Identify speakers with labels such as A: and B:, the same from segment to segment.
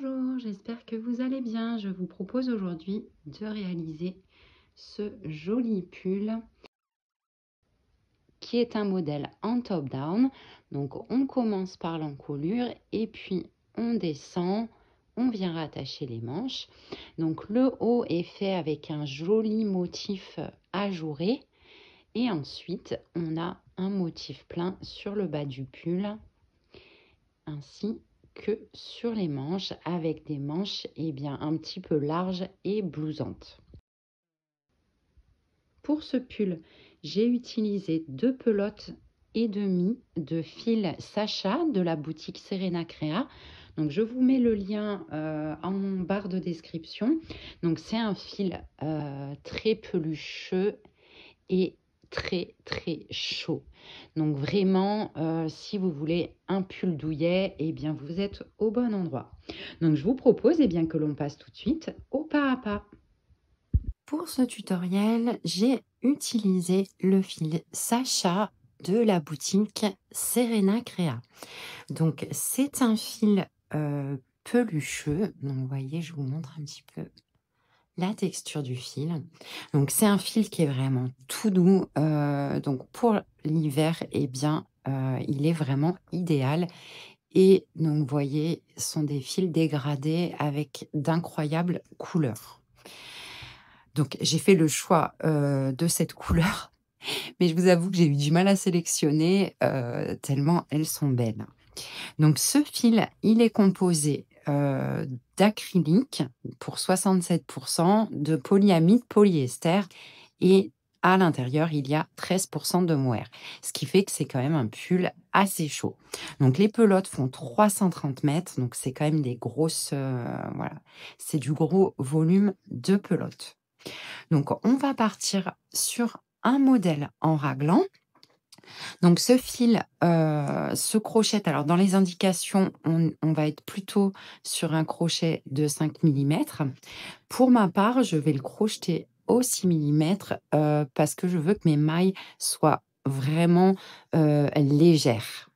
A: Bonjour, j'espère que vous allez bien. Je vous propose aujourd'hui de réaliser ce joli pull qui est un modèle en top-down. Donc on commence par l'encolure et puis on descend, on vient rattacher les manches. Donc le haut est fait avec un joli motif ajouré et ensuite on a un motif plein sur le bas du pull ainsi que sur les manches avec des manches bien, un petit peu larges et blousantes. Pour ce pull, j'ai utilisé 2 pelotes et demie de fil Sacha de la boutique Serena Crea. Donc je vous mets le lien en barre de description. Donc c'est un fil très pelucheux et très chaud. Donc vraiment, si vous voulez un pull douillet, bien vous êtes au bon endroit. Donc je vous propose bien que l'on passe tout de suite au pas à pas. Pour ce tutoriel, j'ai utilisé le fil Sacha de la boutique Serena Crea. Donc c'est un fil pelucheux. Donc vous voyez, je vous montre un petit peu la texture du fil. Donc c'est un fil qui est vraiment tout doux. Donc pour l'hiver, bien, il est vraiment idéal. Et donc vous voyez, ce sont des fils dégradés avec d'incroyables couleurs. Donc j'ai fait le choix de cette couleur, mais je vous avoue que j'ai eu du mal à sélectionner tellement elles sont belles. Donc ce fil, il est composé d'acrylique pour 67%, de polyamide polyester et à l'intérieur, il y a 13% de mohair. Ce qui fait que c'est quand même un pull assez chaud. Donc les pelotes font 330 mètres, donc c'est quand même des grosses... voilà, c'est du gros volume de pelotes. Donc on va partir sur un modèle en raglan. Donc ce fil se crochette, alors dans les indications, on va être plutôt sur un crochet de 5 millimètres. Pour ma part, je vais le crocheter au 6 millimètres parce que je veux que mes mailles soient vraiment légères.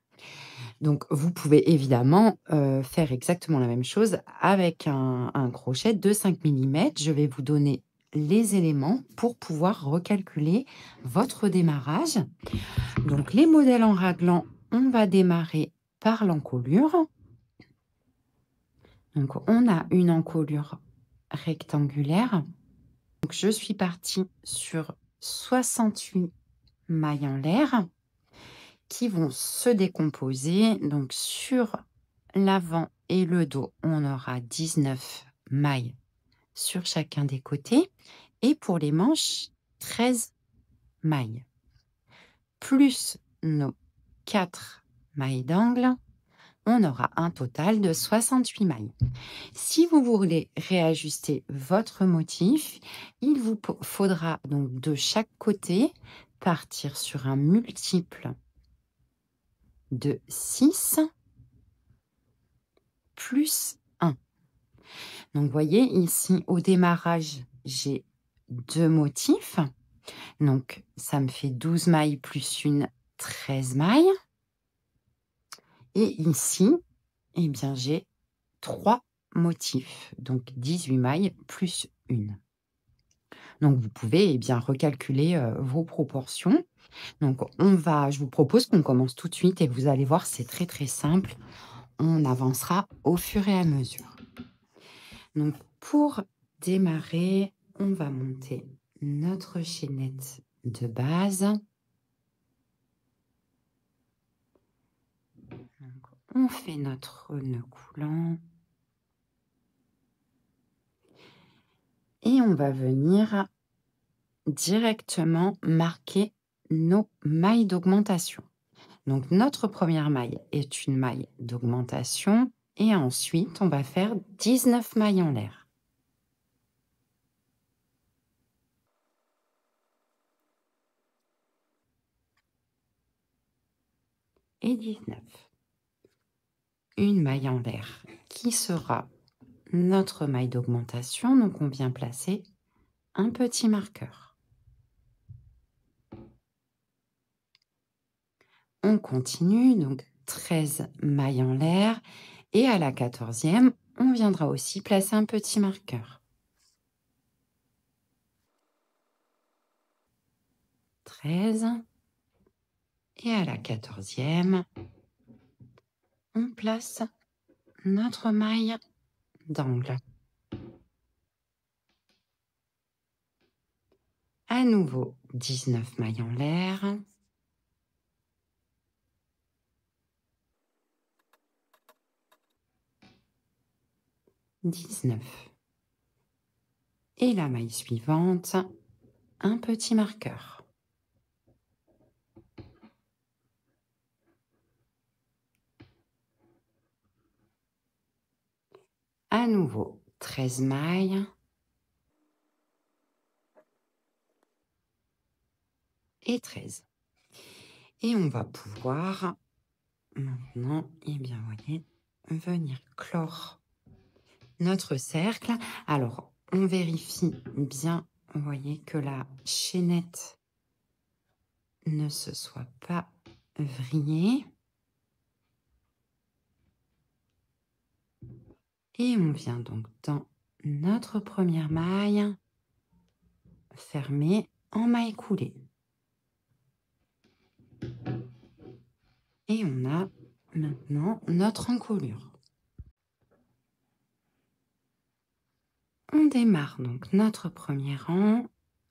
A: Donc vous pouvez évidemment faire exactement la même chose avec un crochet de 5 millimètres. Je vais vous donner les éléments pour pouvoir recalculer votre démarrage. Donc, les modèles en raglan, on va démarrer par l'encolure. Donc, on a une encolure rectangulaire. Donc, je suis partie sur 68 mailles en l'air qui vont se décomposer. Donc, sur l'avant et le dos, on aura 19 mailles sur chacun des côtés. Et pour les manches, 13 mailles. Plus nos 4 mailles d'angle, on aura un total de 68 mailles. Si vous voulez réajuster votre motif, il vous faudra donc de chaque côté partir sur un multiple de 6 plus 1. Donc, vous voyez ici, au démarrage, j'ai 2 motifs. Donc, ça me fait 12 mailles plus une, 13 mailles. Et ici, bien, j'ai 3 motifs, donc 18 mailles plus une. Donc, vous pouvez bien recalculer vos proportions. Donc, je vous propose qu'on commence tout de suite et vous allez voir, c'est très simple. On avancera au fur et à mesure. Donc, pour démarrer, on va monter notre chaînette de base. Donc, on fait notre nœud coulant. Et on va venir directement marquer nos mailles d'augmentation. Donc, notre première maille est une maille d'augmentation et ensuite, on va faire 19 mailles en l'air. Et 19. Une maille en l'air qui sera notre maille d'augmentation. Donc, on vient placer un petit marqueur. On continue, donc 13 mailles en l'air et à la 14e, on viendra aussi placer un petit marqueur. 13. Et à la 14e, on place notre maille d'angle. À nouveau, 19 mailles en l'air. 19. Et la maille suivante, un petit marqueur. À nouveau, 13 mailles. Et 13. Et on va pouvoir maintenant, eh bien, voyez, venir clore notre cercle. Alors, on vérifie bien, vous voyez, que la chaînette ne se soit pas vrillée. Et on vient donc dans notre première maille fermée en maille coulée. Et on a maintenant notre encolure. On démarre donc notre premier rang.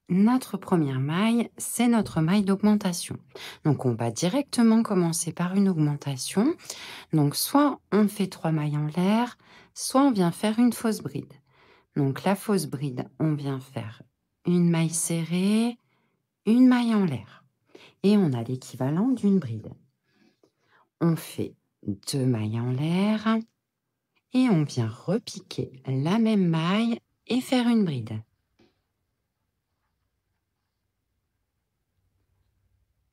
A: Notre première maille, c'est notre maille d'augmentation. Donc, on va directement commencer par une augmentation. Donc, soit on fait 3 mailles en l'air, soit on vient faire une fausse bride. Donc, la fausse bride, on vient faire une maille serrée, une maille en l'air. Et on a l'équivalent d'une bride. On fait 2 mailles en l'air et on vient repiquer la même maille et faire une bride.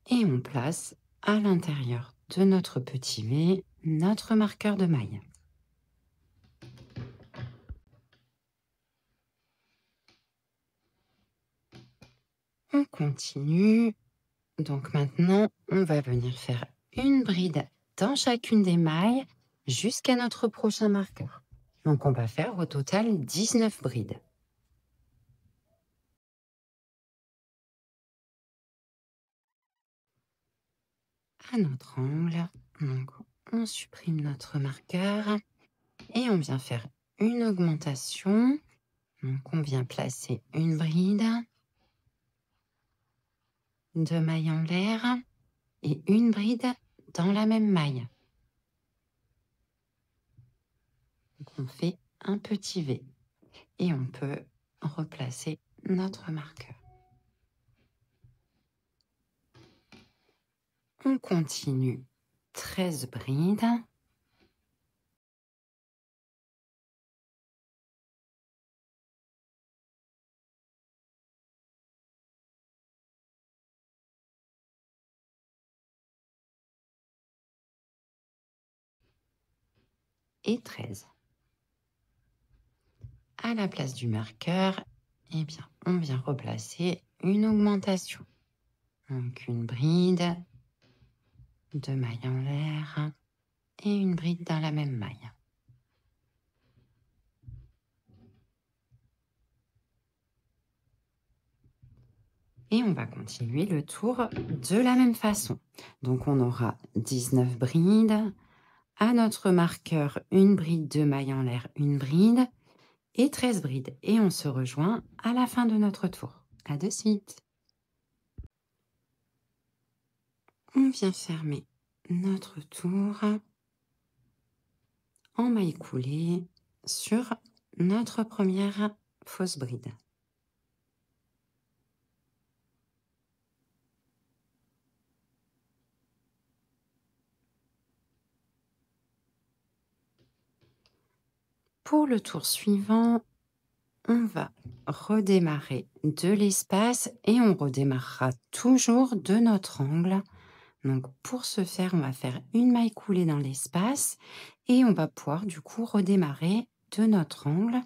A: Et on place à l'intérieur de notre petit V notre marqueur de maille. On continue. Donc maintenant, on va venir faire une bride dans chacune des mailles jusqu'à notre prochain marqueur. Donc on va faire au total 19 brides. À notre angle, donc on supprime notre marqueur et on vient faire une augmentation. Donc on vient placer une bride, 2 mailles en l'air et une bride dans la même maille. Donc on fait un petit V et on peut replacer notre marqueur. On continue 13 brides. Et 13. À la place du marqueur, eh bien, on vient replacer une augmentation. Donc une bride, 2 mailles en l'air et une bride dans la même maille. Et on va continuer le tour de la même façon. Donc on aura 19 brides. À notre marqueur, une bride, 2 mailles en l'air, une bride et 13 brides. Et on se rejoint à la fin de notre tour. À de suite. On vient fermer notre tour en maille coulée sur notre première fausse bride. Pour le tour suivant, on va redémarrer de l'espace et on redémarrera toujours de notre angle. Donc pour ce faire, on va faire une maille coulée dans l'espace et on va pouvoir du coup redémarrer de notre angle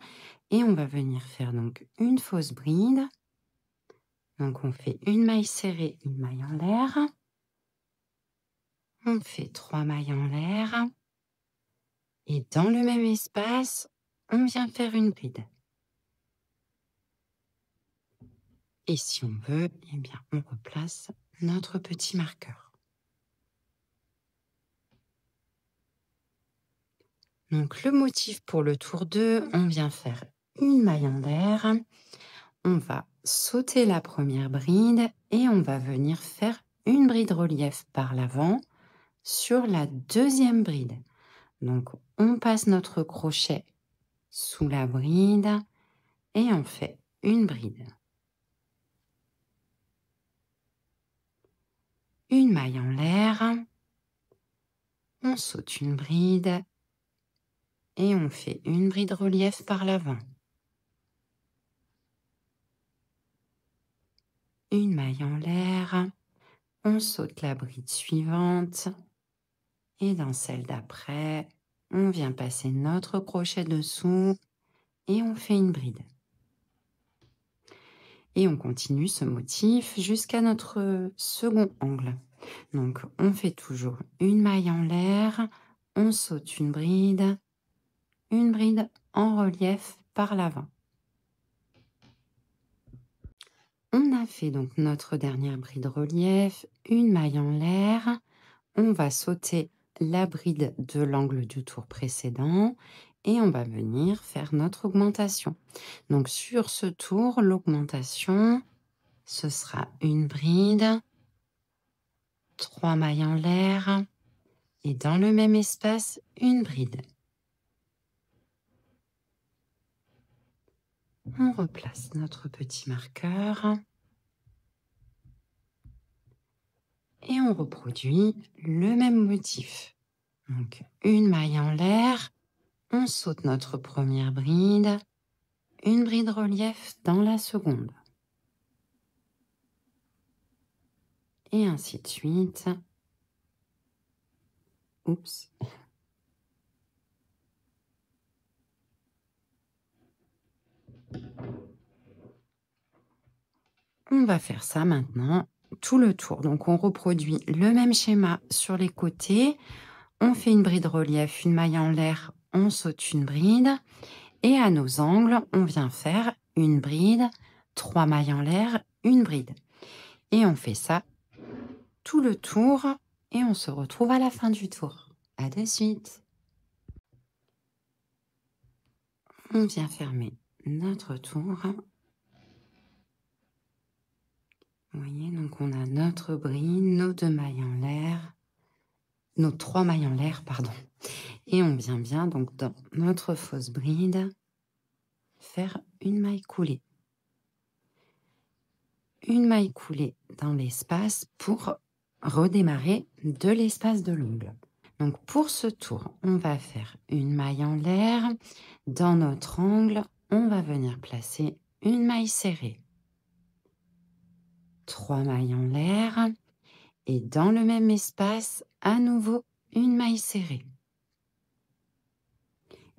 A: et on va venir faire donc une fausse bride. Donc on fait une maille serrée, une maille en l'air. On fait 3 mailles en l'air. Et dans le même espace, on vient faire une bride. Et si on veut, eh bien, on replace notre petit marqueur. Donc, le motif pour le tour 2, on vient faire une maille en l'air. On va sauter la première bride et on va venir faire une bride relief par l'avant sur la deuxième bride. Donc, on passe notre crochet sous la bride et on fait une bride. Une maille en l'air. On saute une bride et on fait une bride relief par l'avant. Une maille en l'air. On saute la bride suivante et dans celle d'après, on vient passer notre crochet dessous et on fait une bride. Et on continue ce motif jusqu'à notre second angle. Donc, on fait toujours une maille en l'air, on saute une bride en relief par l'avant. On a fait donc notre dernière bride relief, une maille en l'air. On va sauter la bride de l'angle du tour précédent et on va venir faire notre augmentation. Donc, sur ce tour, l'augmentation, ce sera une bride, 3 mailles en l'air et dans le même espace, une bride. On replace notre petit marqueur et on reproduit le même motif. Donc, une maille en l'air, on saute notre première bride, une bride relief dans la seconde. Et ainsi de suite. Oups. On va faire ça maintenant tout le tour. Donc, on reproduit le même schéma sur les côtés. On fait une bride relief, une maille en l'air, on saute une bride. Et à nos angles, on vient faire une bride, 3 mailles en l'air, une bride. Et on fait ça tout le tour et on se retrouve à la fin du tour. À de suite. On vient fermer notre tour. Vous voyez, donc on a notre bride, nos 2 mailles en l'air, nos 3 mailles en l'air, pardon. Et on vient bien, donc dans notre fausse bride, faire une maille coulée. Une maille coulée dans l'espace pour redémarrer de l'espace de l'ongle. Donc pour ce tour, on va faire une maille en l'air. Dans notre angle, on va venir placer une maille serrée. 3 mailles en l'air. Et dans le même espace, à nouveau, une maille serrée.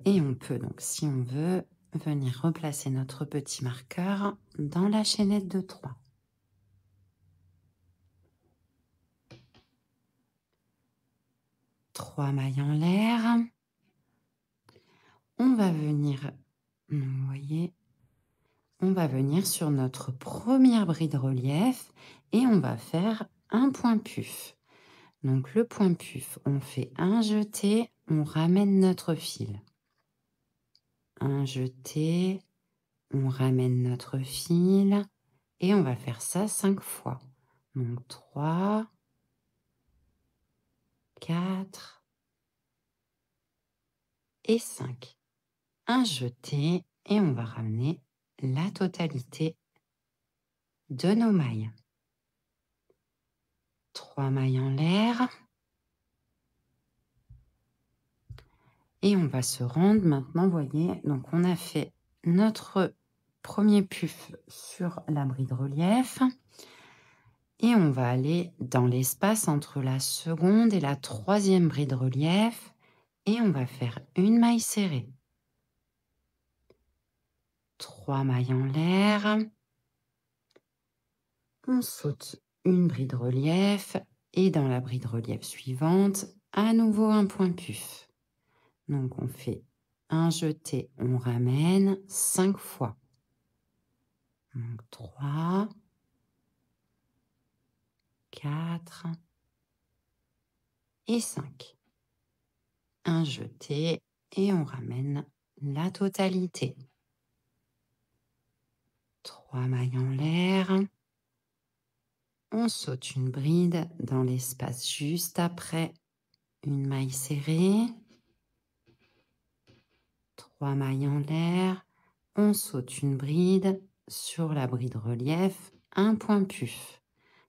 A: Et on peut donc, si on veut, venir replacer notre petit marqueur dans la chaînette de 3. Trois mailles en l'air. On va venir, vous voyez, on va venir sur notre première bride relief et on va faire un point puf. Donc le point puf, on fait un jeté, on ramène notre fil. Un jeté, on ramène notre fil et on va faire ça 5 fois. Donc 3, 4 et 5. Un jeté et on va ramener la totalité de nos mailles. 3 mailles en l'air. Et on va se rendre maintenant, vous voyez, donc on a fait notre premier puf sur la bride relief. Et on va aller dans l'espace entre la seconde et la troisième bride relief. Et on va faire une maille serrée. 3 mailles en l'air. On saute une bride relief. Et dans la bride relief suivante, à nouveau un point puf. Donc on fait un jeté, on ramène 5 fois. Donc 3, 4 et 5. Un jeté et on ramène la totalité. 3 mailles en l'air. On saute une bride dans l'espace juste après une maille serrée. 3 mailles en l'air. On saute une bride sur la bride relief, un point puf.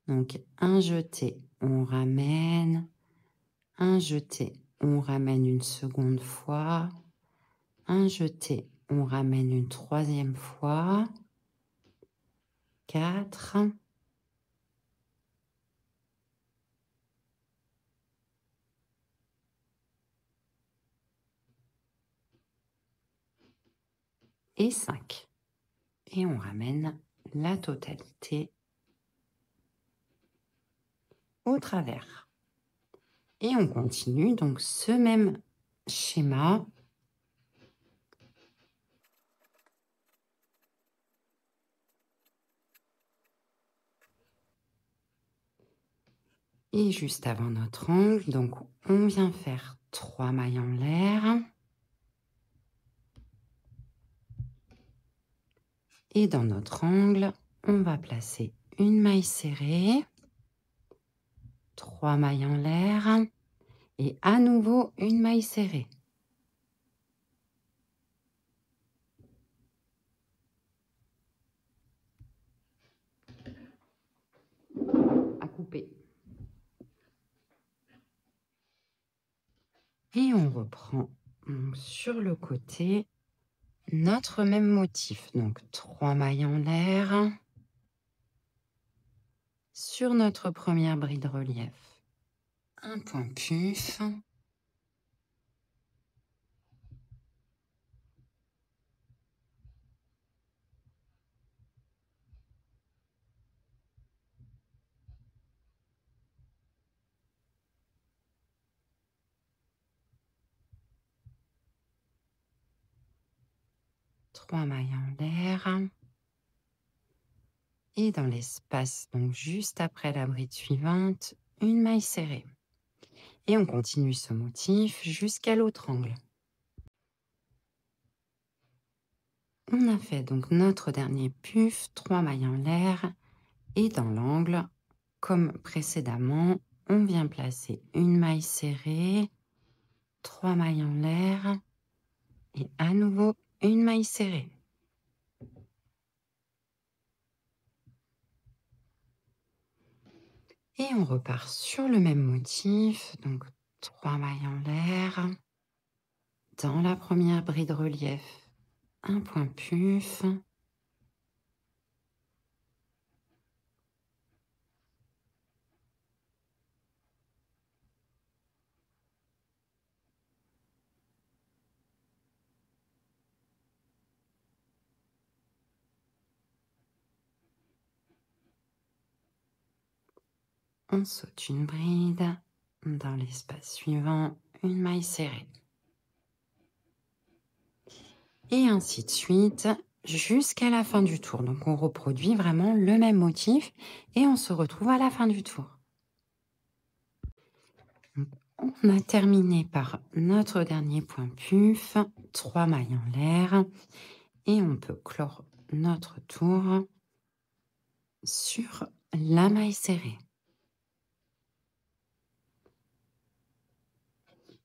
A: Donc un jeté, on ramène. Un jeté, on ramène une seconde fois. Un jeté, on ramène une troisième fois. 4. Et 5. Et on ramène la totalité au travers. Et on continue donc ce même schéma. Et juste avant notre angle, donc on vient faire 3 mailles en l'air. Et dans notre angle, on va placer une maille serrée, 3 mailles en l'air et à nouveau une maille serrée. À couper. Et on reprend sur le côté notre même motif. Donc 3 mailles en l'air sur notre première bride relief. Un point puf. Trois mailles en l'air. Et dans l'espace, donc juste après la bride suivante, une maille serrée. Et on continue ce motif jusqu'à l'autre angle. On a fait donc notre dernier puf, 3 mailles en l'air. Et dans l'angle, comme précédemment, on vient placer une maille serrée, 3 mailles en l'air et à nouveau une maille serrée. Et on repart sur le même motif, donc 3 mailles en l'air. Dans la première bride relief, un point puf. On saute une bride. Dans l'espace suivant, une maille serrée. Et ainsi de suite jusqu'à la fin du tour. Donc on reproduit vraiment le même motif et on se retrouve à la fin du tour. Donc, on a terminé par notre dernier point puf, 3 mailles en l'air et on peut clore notre tour sur la maille serrée.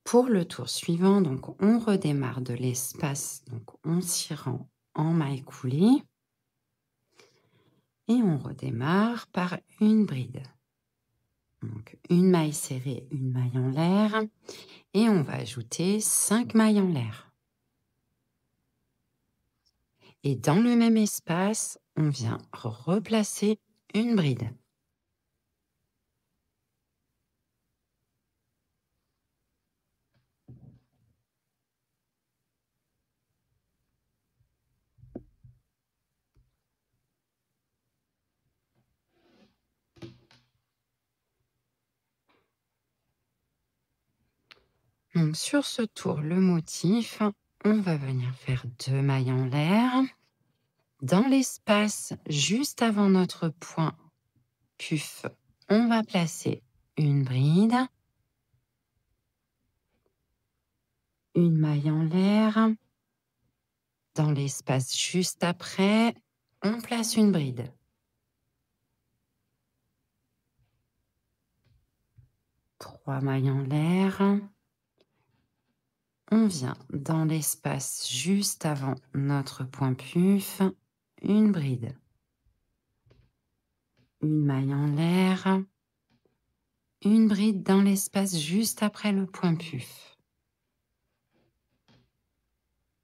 A: Pour le tour suivant, donc on redémarre de l'espace, donc on s'y rend en maille coulée et on redémarre par une bride. Donc une maille serrée, une maille en l'air et on va ajouter 5 mailles en l'air. Et dans le même espace, on vient replacer une bride. Donc sur ce tour, le motif, on va venir faire 2 mailles en l'air. Dans l'espace juste avant notre point puf, on va placer une bride, une maille en l'air. Dans l'espace juste après, on place une bride. Trois mailles en l'air. On vient dans l'espace juste avant notre point puf, une bride. Une maille en l'air. Une bride dans l'espace juste après le point puf.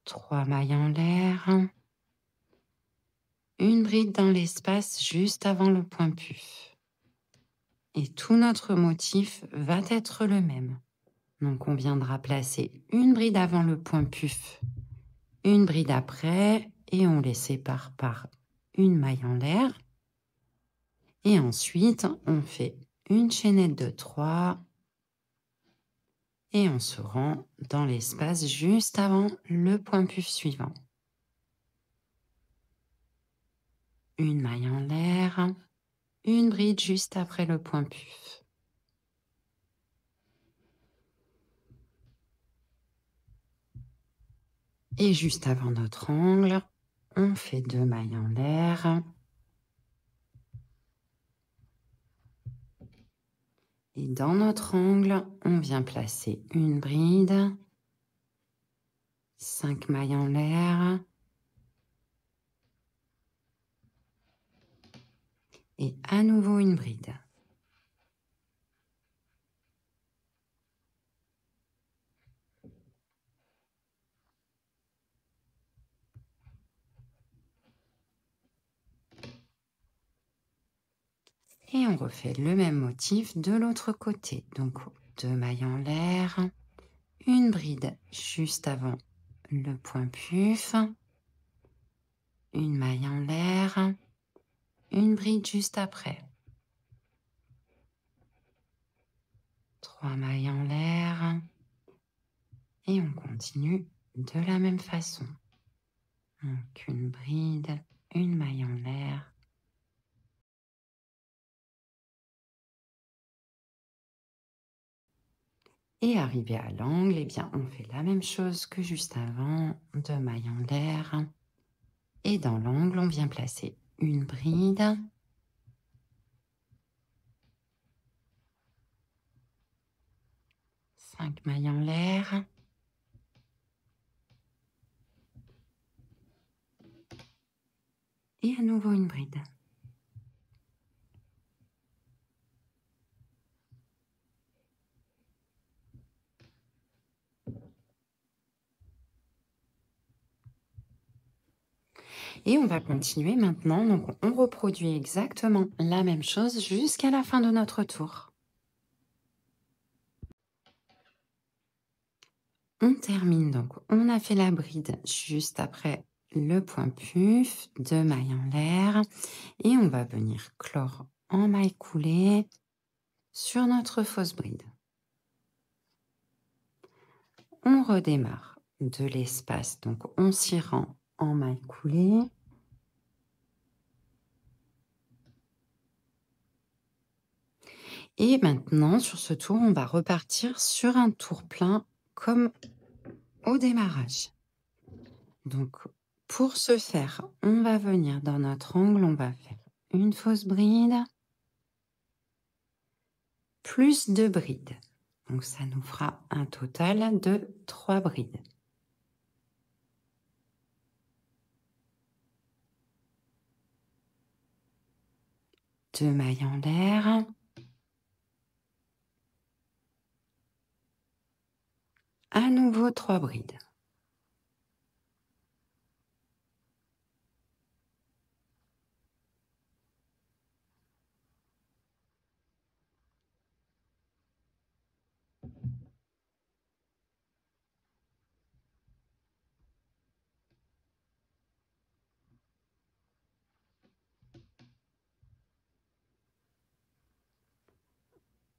A: 3 mailles en l'air. Une bride dans l'espace juste avant le point puf. Et tout notre motif va être le même. Donc on viendra placer une bride avant le point puf, une bride après, et on les sépare par une maille en l'air. Et ensuite, on fait une chaînette de 3 et on se rend dans l'espace juste avant le point puf suivant. Une maille en l'air, une bride juste après le point puf. Et juste avant notre angle, on fait 2 mailles en l'air. Et dans notre angle, on vient placer une bride, 5 mailles en l'air. Et à nouveau une bride. Et on refait le même motif de l'autre côté. Donc 2 mailles en l'air, une bride juste avant le point puf, une maille en l'air, une bride juste après. 3 mailles en l'air et on continue de la même façon. Donc une bride, une maille en l'air. Et arrivé à l'angle, eh bien, on fait la même chose que juste avant, 2 mailles en l'air. Et dans l'angle, on vient placer une bride. Cinq mailles en l'air. Et à nouveau une bride. Et on va continuer maintenant. Donc, on reproduit exactement la même chose jusqu'à la fin de notre tour. On termine donc. On a fait la bride juste après le point puf, 2 mailles en l'air. Et on va venir clore en maille coulée sur notre fausse bride. On redémarre de l'espace. Donc, on s'y rend en maille coulée. Et maintenant, sur ce tour, on va repartir sur un tour plein comme au démarrage. Donc, pour ce faire, on va venir dans notre angle, on va faire une fausse bride, plus 2 brides. Donc, ça nous fera un total de 3 brides. Deux mailles en l'air. À nouveau 3 brides.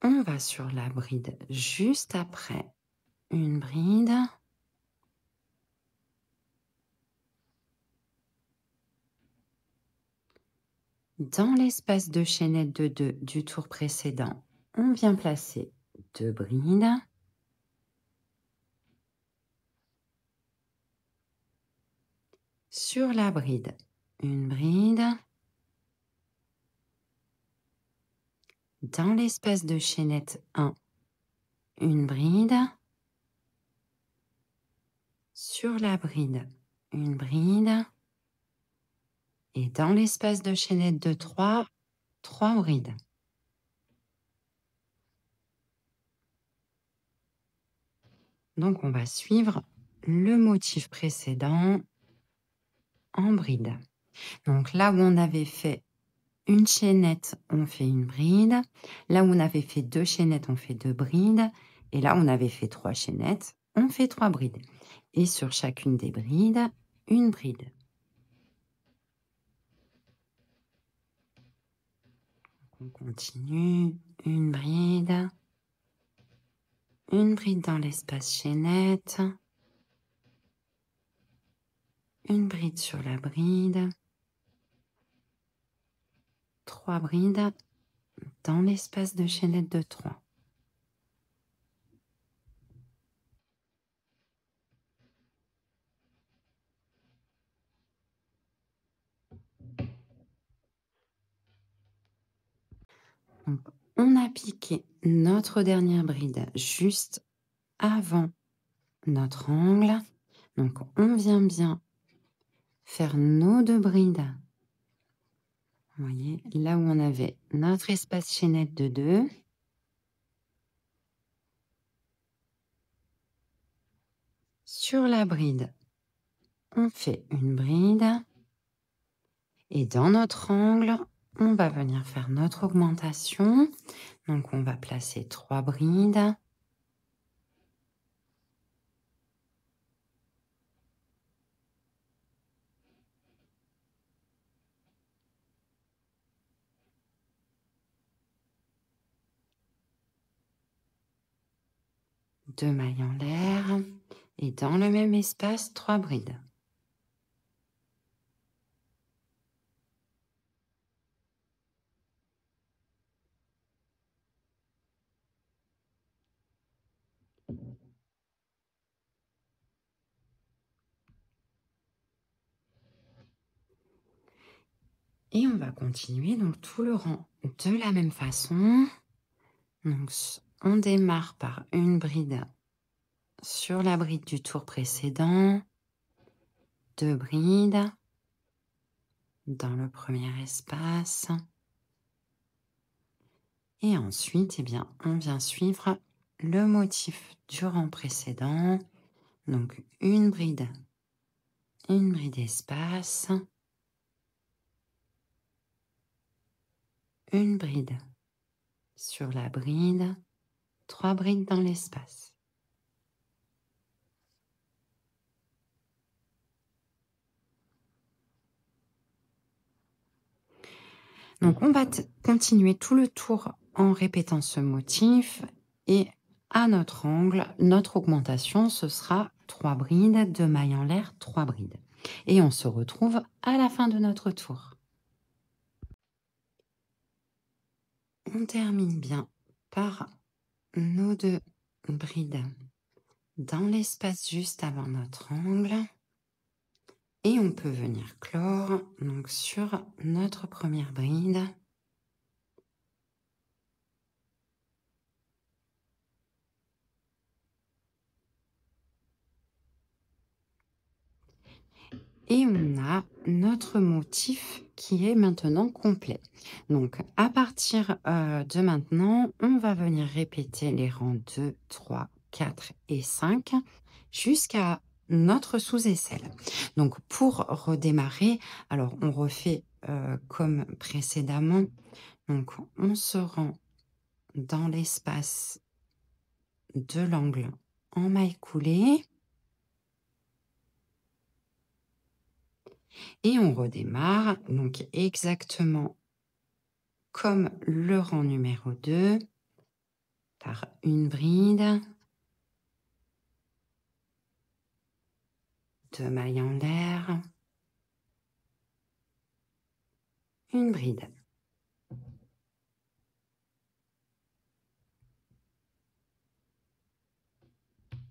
A: On va sur la bride juste après une bride. Dans l'espace de chaînette de 2 du tour précédent, on vient placer 2 brides. Sur la bride, une bride. Dans l'espace de chaînette 1, une bride. Sur la bride, une bride. Et dans l'espace de chaînette de 3, 3 brides. Donc, on va suivre le motif précédent en bride. Donc, là où on avait fait une chaînette, on fait une bride. Là où on avait fait 2 chaînettes, on fait 2 brides. Et là où on avait fait 3 chaînettes, on fait 3 brides. Et sur chacune des brides, une bride. On continue, une bride dans l'espace chaînette, une bride sur la bride, 3 brides dans l'espace de chaînette de 3. Donc, on a piqué notre dernière bride juste avant notre angle. Donc, on vient bien faire nos 2 brides. Vous voyez, là où on avait notre espace chaînette de 2. Sur la bride, on fait une bride. Et dans notre angle, on va venir faire notre augmentation. Donc, on va placer 3 brides. Deux mailles en l'air. Et dans le même espace, 3 brides. Et on va continuer donc tout le rang de la même façon. Donc, on démarre par une bride sur la bride du tour précédent, 2 brides dans le premier espace. Et ensuite, eh bien, on vient suivre le motif du rang précédent. Donc, une bride espace, une bride sur la bride, 3 brides dans l'espace. Donc, on va continuer tout le tour en répétant ce motif et à notre angle, notre augmentation, ce sera 3 brides, 2 mailles en l'air, 3 brides. Et on se retrouve à la fin de notre tour. On termine bien par nos 2 brides dans l'espace juste avant notre angle. Et on peut venir clore donc sur notre première bride. Et on a notre motif qui est maintenant complet. Donc, à partir de maintenant, on va venir répéter les rangs 2, 3, 4 et 5 jusqu'à notre sous-aisselle. Donc, pour redémarrer, alors on refait comme précédemment. Donc, on se rend dans l'espace de l'angle en maille coulée. Et on redémarre, donc exactement comme le rang numéro 2, par une bride, 2 mailles en l'air, une bride.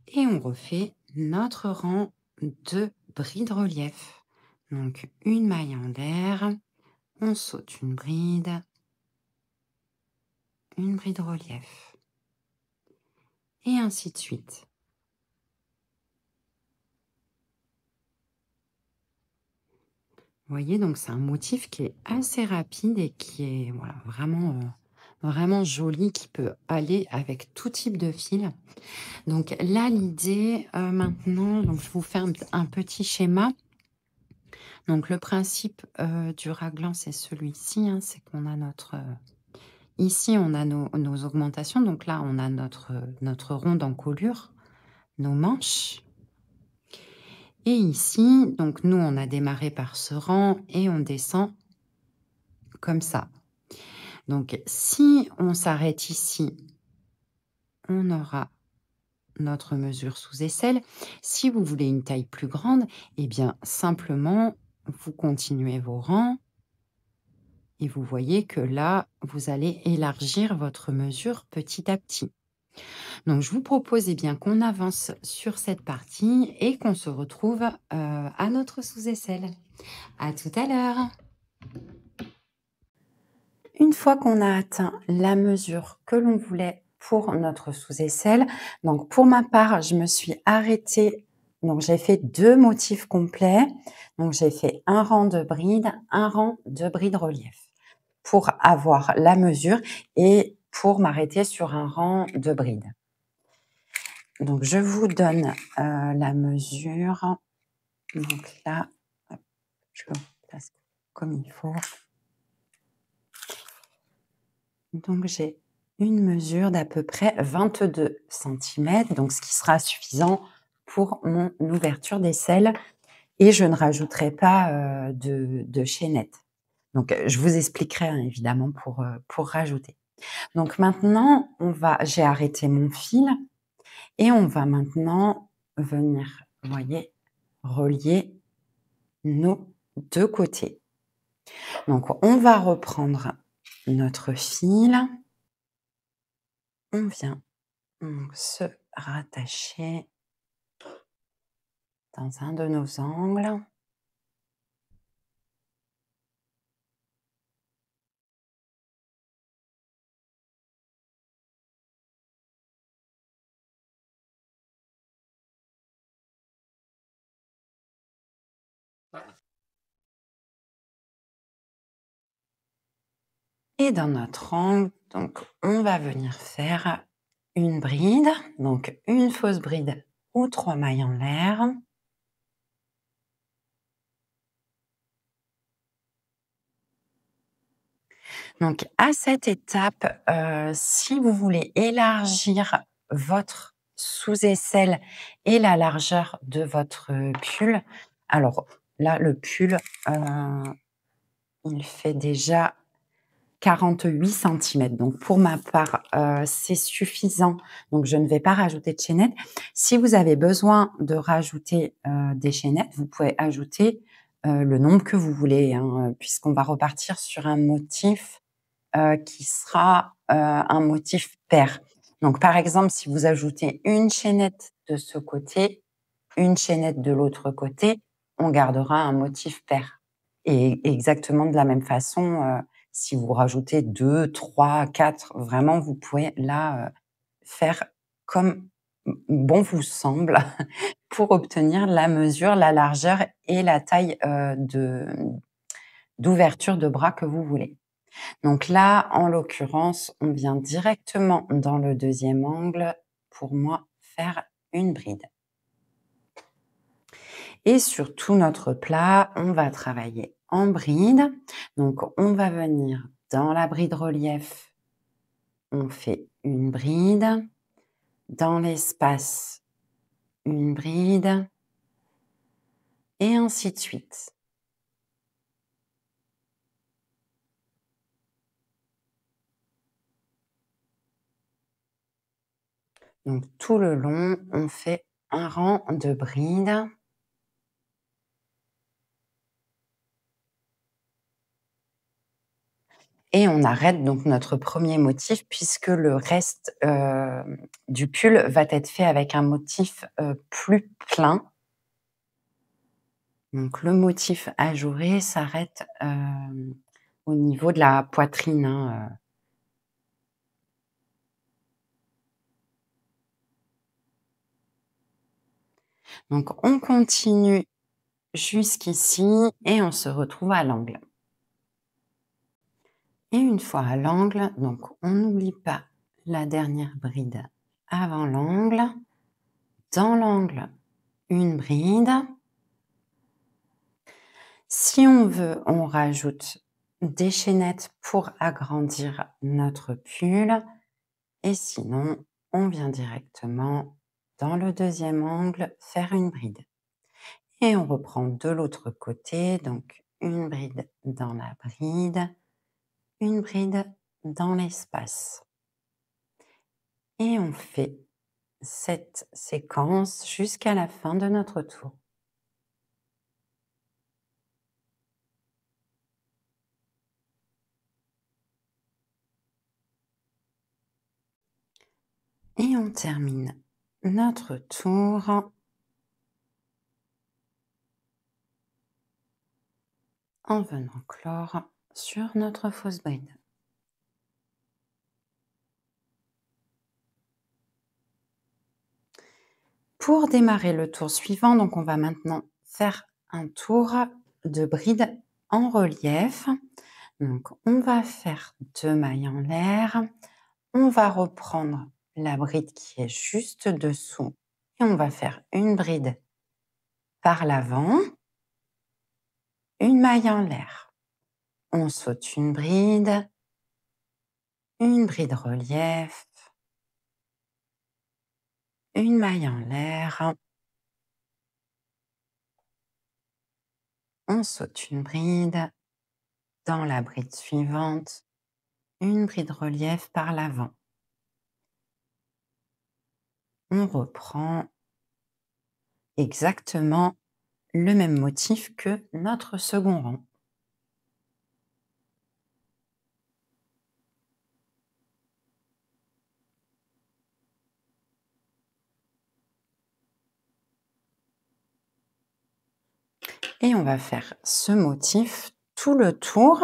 A: Et on refait notre rang de brides relief. Donc une maille en l'air, on saute une bride relief, et ainsi de suite. Vous voyez, donc c'est un motif qui est assez rapide et qui est voilà, vraiment, vraiment joli, qui peut aller avec tout type de fil. Donc là, l'idée maintenant, donc je vous fais un petit schéma. Donc le principe du raglan, c'est celui-ci, hein, c'est qu'on a notre... ici, on a nos augmentations. Donc là, on a notre rond d'encolure, nos manches. Et ici, donc nous, on a démarré par ce rang et on descend comme ça. Donc, si on s'arrête ici, on aura notre mesure sous aisselle. Si vous voulez une taille plus grande, eh bien, simplement, vous continuez vos rangs et vous voyez que là, vous allez élargir votre mesure petit à petit. Donc, je vous propose eh bien qu'on avance sur cette partie et qu'on se retrouve à notre sous-aisselle. À tout à l'heure. Une fois qu'on a atteint la mesure que l'on voulait pour notre sous-aisselle, donc pour ma part, je me suis arrêtée, donc j'ai fait 2 motifs complets. Donc j'ai fait un rang de bride relief pour avoir la mesure et pour m'arrêter sur un rang de bride. Donc je vous donne la mesure. Donc là, hop, je le place comme il faut. Donc j'ai une mesure d'à peu près 22 cm, donc ce qui sera suffisant pour mon ouverture d'aisselle, et je ne rajouterai pas de chaînette. Donc je vous expliquerai hein, évidemment pour rajouter. Donc maintenant, j'ai arrêté mon fil et on va maintenant venir, vous voyez, relier nos 2 côtés. Donc on va reprendre notre fil. On vient donc se rattacher dans un de nos angles. Et dans notre angle, donc on va venir faire une bride, donc une fausse bride ou 3 mailles en l'air. Donc à cette étape, si vous voulez élargir votre sous-aisselle et la largeur de votre pull, alors là le pull, il fait déjà 48 cm. Donc pour ma part, c'est suffisant. Donc je ne vais pas rajouter de chaînettes. Si vous avez besoin de rajouter des chaînettes, vous pouvez ajouter le nombre que vous voulez, hein, puisqu'on va repartir sur un motif qui sera un motif pair. Donc par exemple, si vous ajoutez une chaînette de ce côté, une chaînette de l'autre côté, on gardera un motif pair. Et exactement de la même façon, si vous rajoutez 2, 3, 4, vraiment, vous pouvez là faire comme bon vous semble pour obtenir la mesure, la largeur et la taille d'ouverture de bras que vous voulez. Donc là, en l'occurrence, on vient directement dans le deuxième angle pour moi faire une bride. Et sur tout notre plat, on va travailler en bride. Donc, on va venir dans la bride relief, on fait une bride. Dans l'espace, une bride. Et ainsi de suite. Donc, tout le long, on fait un rang de brides. Et on arrête donc notre premier motif puisque le reste, du pull va être fait avec un motif, plus plein. Donc le motif ajouré s'arrête, au niveau de la poitrine, hein. Donc on continue jusqu'ici et on se retrouve à l'angle. Et une fois à l'angle, donc on n'oublie pas la dernière bride avant l'angle. Dans l'angle, une bride. Si on veut, on rajoute des chaînettes pour agrandir notre pull et sinon, on vient directement dans le deuxième angle faire une bride. Et on reprend de l'autre côté, donc une bride dans la bride, une bride dans l'espace. Et on fait cette séquence jusqu'à la fin de notre tour. Et on termine notre tour en venant clore sur notre fausse bride. Pour démarrer le tour suivant, donc on va maintenant faire un tour de bride en relief. Donc on va faire 2 mailles en l'air, on va reprendre la bride qui est juste dessous et on va faire une bride par l'avant, une maille en l'air. On saute une bride relief, une maille en l'air, on saute une bride, dans la bride suivante, une bride relief par l'avant. On reprend exactement le même motif que notre second rang. Et on va faire ce motif tout le tour.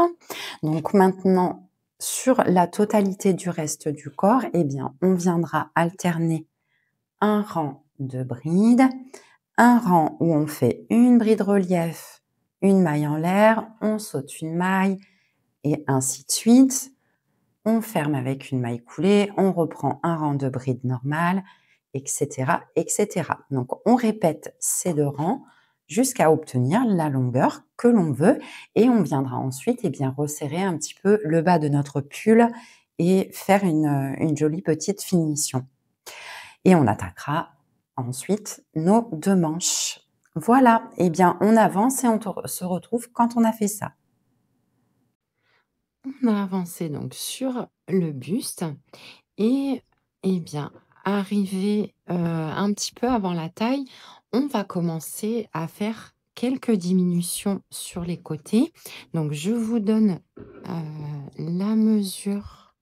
A: Donc maintenant, sur la totalité du reste du corps, eh bien, on viendra alterner un rang de brides, un rang où on fait une bride relief, une maille en l'air, on saute une maille et ainsi de suite. On ferme avec une maille coulée, on reprend un rang de bride normale, etc., etc. Donc, on répète ces 2 rangs jusqu'à obtenir la longueur que l'on veut et on viendra ensuite resserrer un petit peu le bas de notre pull et faire une jolie petite finition. Et on attaquera ensuite nos 2 manches. Voilà, on avance et on se retrouve quand on a fait ça. On a avancé donc sur le buste et arrivé, un petit peu avant la taille, on va commencer à faire quelques diminutions sur les côtés. Donc je vous donne, la mesure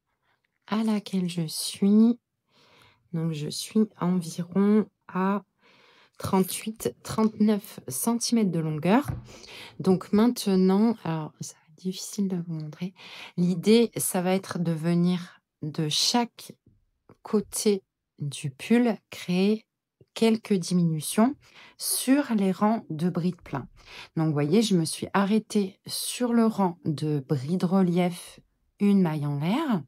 A: à laquelle je suis. Donc je suis environ à 38-39 centimètres de longueur. Donc maintenant, alors ça va être difficile de vous montrer. L'idée, ça va être de venir de chaque côté du pull, créer quelques diminutions sur les rangs de brides pleins. Donc, vous voyez, je me suis arrêtée sur le rang de bride relief, une maille en l'air.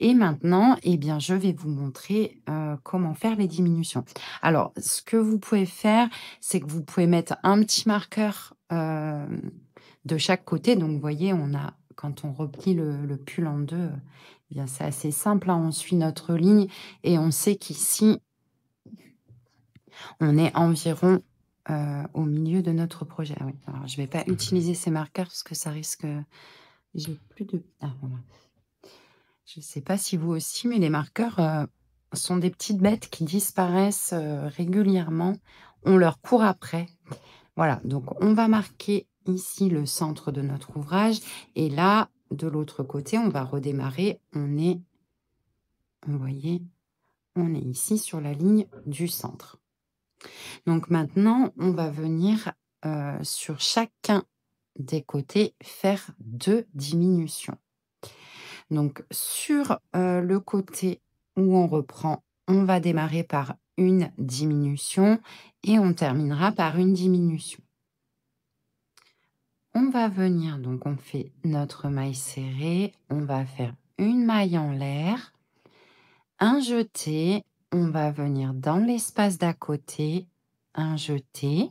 A: Et maintenant, je vais vous montrer comment faire les diminutions. Alors, ce que vous pouvez faire, c'est que vous pouvez mettre un petit marqueur de chaque côté. Donc, vous voyez, quand on replie le pull en deux, c'est assez simple, hein. On suit notre ligne et on sait qu'ici, on est environ au milieu de notre projet. Ah oui, alors je ne vais pas utiliser ces marqueurs parce que ça risque... J'ai plus de... Ah, voilà. Je ne sais pas si vous aussi, mais les marqueurs sont des petites bêtes qui disparaissent régulièrement. On leur court après. Voilà, donc on va marquer ici le centre de notre ouvrage. Et là, de l'autre côté, on va redémarrer. Vous voyez, on est ici sur la ligne du centre. Donc maintenant, on va venir sur chacun des côtés faire 2 diminutions. Donc sur le côté où on reprend, on va démarrer par une diminution et on terminera par une diminution. On va venir, donc on fait notre maille serrée, on va faire une maille en l'air, un jeté, on va venir dans l'espace d'à côté, un jeté,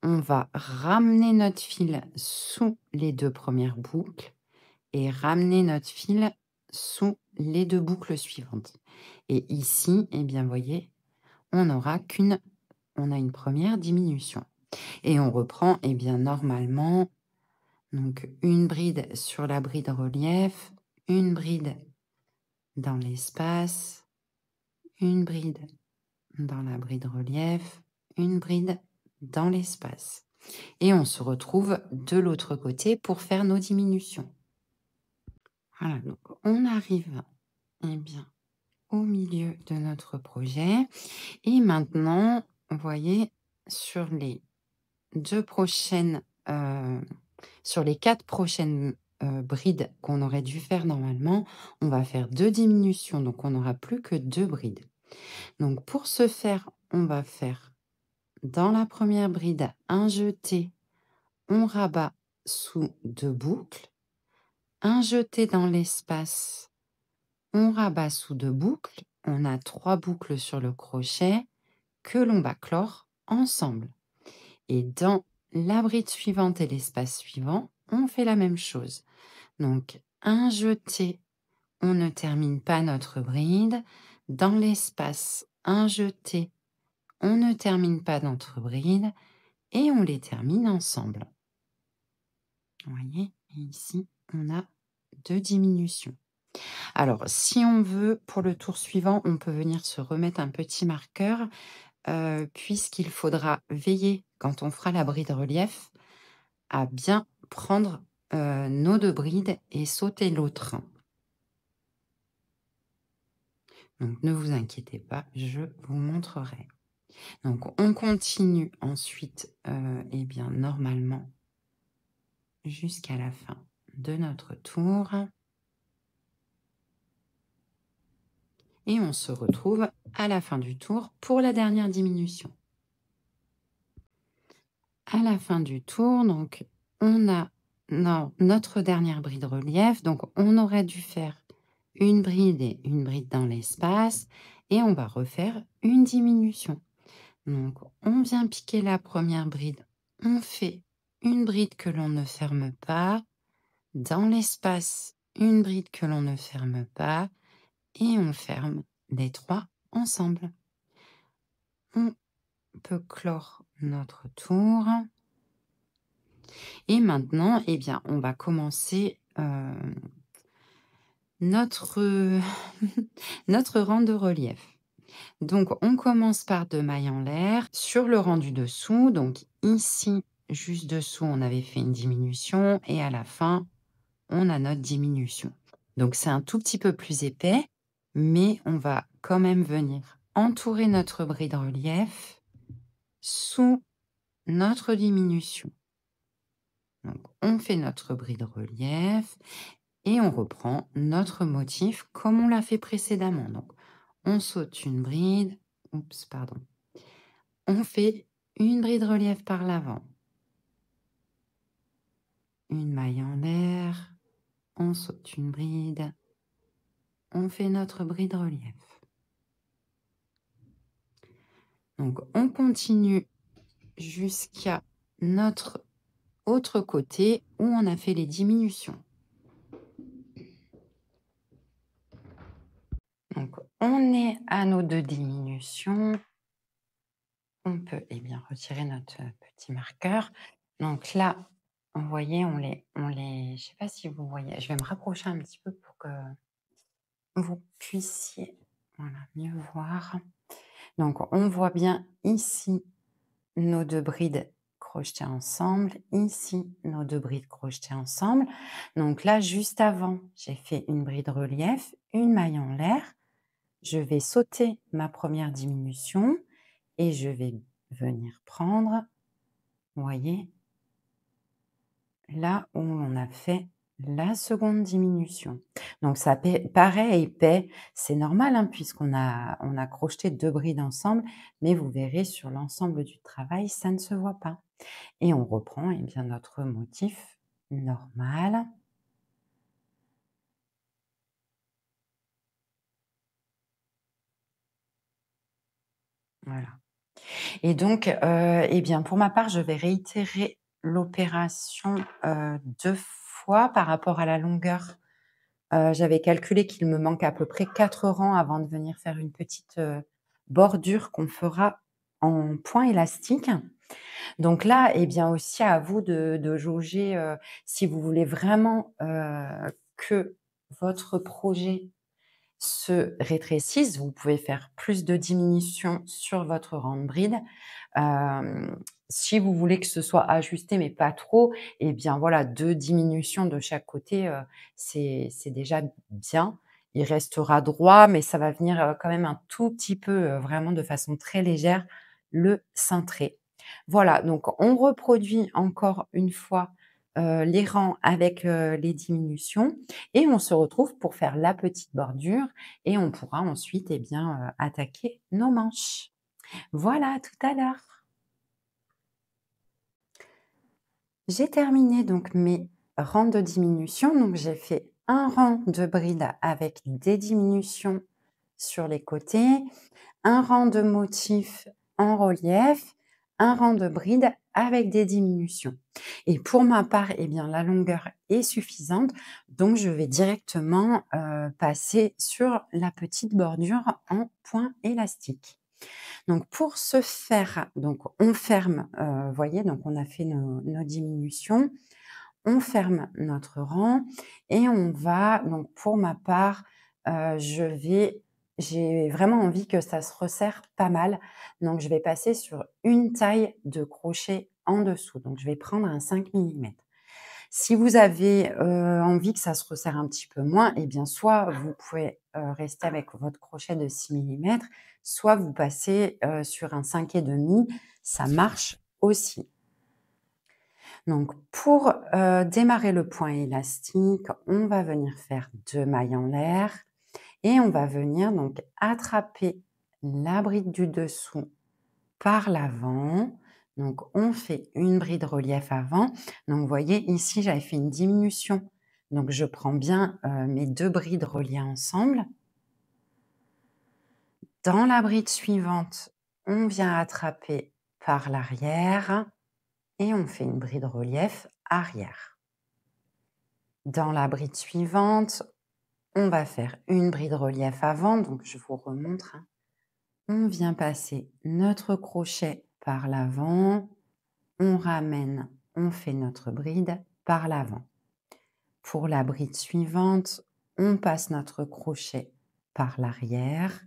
A: on va ramener notre fil sous les 2 premières boucles et ramener notre fil sous les 2 boucles suivantes. Et ici, eh bien, vous voyez, on a une première diminution. Et on reprend, eh bien, normalement, donc une bride sur la bride relief, une bride dans l'espace, une bride dans la bride relief, une bride dans l'espace. Et on se retrouve de l'autre côté pour faire nos diminutions. Voilà, donc on arrive, eh bien, au milieu de notre projet. Et maintenant, vous voyez, sur les 4 prochaines brides qu'on aurait dû faire normalement, on va faire 2 diminutions. Donc, on n'aura plus que 2 brides. Donc, pour ce faire, on va faire dans la première bride un jeté, on rabat sous 2 boucles, un jeté dans l'espace, on rabat sous 2 boucles, on a 3 boucles sur le crochet que l'on va clore ensemble. Et dans la bride suivante et l'espace suivant, on fait la même chose. Donc, un jeté, on ne termine pas notre bride. Dans l'espace, un jeté, on ne termine pas notre bride et on les termine ensemble. Vous voyez, et ici, on a 2 diminutions. Alors, si on veut, pour le tour suivant, on peut venir se remettre un petit marqueur puisqu'il faudra veiller, quand on fera la bride relief, à bien prendre nos 2 brides et sauter l'autre. Donc, ne vous inquiétez pas, je vous montrerai. Donc, on continue ensuite, eh bien, normalement, jusqu'à la fin de notre tour. Et on se retrouve à la fin du tour pour la dernière diminution. À la fin du tour, donc, on a notre dernière bride relief. Donc, on aurait dû faire une bride et une bride dans l'espace. Et on va refaire une diminution. Donc, on vient piquer la première bride. On fait une bride que l'on ne ferme pas. Dans l'espace, une bride que l'on ne ferme pas. Et on ferme les 3 ensemble. On peut clore notre tour. Et maintenant, eh bien, on va commencer notre, notre rang de relief. Donc, on commence par 2 mailles en l'air sur le rang du dessous. Donc, ici, juste dessous, on avait fait une diminution et à la fin, on a notre diminution. Donc, c'est un tout petit peu plus épais, mais on va quand même venir entourer notre bride relief sous notre diminution. Donc, on fait notre bride relief et on reprend notre motif comme on l'a fait précédemment. Donc, on saute une bride, on fait une bride relief par l'avant, une maille en l'air, on saute une bride, on fait notre bride relief. Donc, on continue jusqu'à notre autre côté où on a fait les diminutions. Donc, on est à nos 2 diminutions. On peut bien retirer notre petit marqueur. Donc là, vous voyez, je ne sais pas si vous voyez, je vais me rapprocher un petit peu pour que vous puissiez mieux voir. Donc, on voit bien ici nos 2 brides crochetés ensemble, ici nos 2 brides crochetées ensemble. Donc là, juste avant, j'ai fait une bride relief, une maille en l'air. Je vais sauter ma première diminution et je vais venir prendre, vous voyez, là où on a fait la seconde diminution. Donc ça paraît épais, c'est normal hein, puisqu'on a crocheté 2 brides ensemble, mais vous verrez sur l'ensemble du travail, ça ne se voit pas. Et on reprend eh bien, notre motif normal. Voilà. Et donc, eh bien, pour ma part, je vais réitérer l'opération 2 fois par rapport à la longueur. J'avais calculé qu'il me manque à peu près 4 rangs avant de venir faire une petite bordure qu'on fera en point élastique. Donc là, eh bien aussi à vous de jauger si vous voulez vraiment que votre projet se rétrécissent, vous pouvez faire plus de diminution sur votre rang de bride. Si vous voulez que ce soit ajusté, mais pas trop, et bien voilà, 2 diminutions de chaque côté, c'est déjà bien. Il restera droit, mais ça va venir, quand même un tout petit peu, vraiment de façon très légère, le cintrer. Voilà, donc on reproduit encore une fois, les rangs avec, les diminutions et on se retrouve pour faire la petite bordure et on pourra ensuite, eh bien, attaquer nos manches. Voilà, à tout à l'heure. J'ai terminé donc mes rangs de diminution. Donc j'ai fait un rang de bride avec des diminutions sur les côtés, un rang de motifs en relief, un rang de bride avec des diminutions. Et pour ma part, eh bien, la longueur est suffisante, donc je vais directement passer sur la petite bordure en point élastique. Donc pour ce faire, donc on ferme, voyez, donc on a fait nos diminutions, on ferme notre rang et on va donc pour ma part, j'ai vraiment envie que ça se resserre pas mal, donc je vais passer sur une taille de crochet en dessous. Donc je vais prendre un 5 millimètres. Si vous avez, envie que ça se resserre un petit peu moins, eh bien, soit vous pouvez, rester avec votre crochet de 6 millimètres, soit vous passez, sur un 5,5, ça marche aussi. Donc pour, démarrer le point élastique, on va venir faire 2 mailles en l'air et on va venir donc attraper la bride du dessous par l'avant. Donc on fait une bride relief avant. Donc vous voyez ici, j'avais fait une diminution. Donc je prends bien, mes 2 brides reliées ensemble. Dans la bride suivante, on vient attraper par l'arrière et on fait une bride relief arrière. Dans la bride suivante, on va faire une bride relief avant, donc je vous remontre, hein. On vient passer notre crochet par l'avant, on ramène, on fait notre bride par l'avant. Pour la bride suivante, on passe notre crochet par l'arrière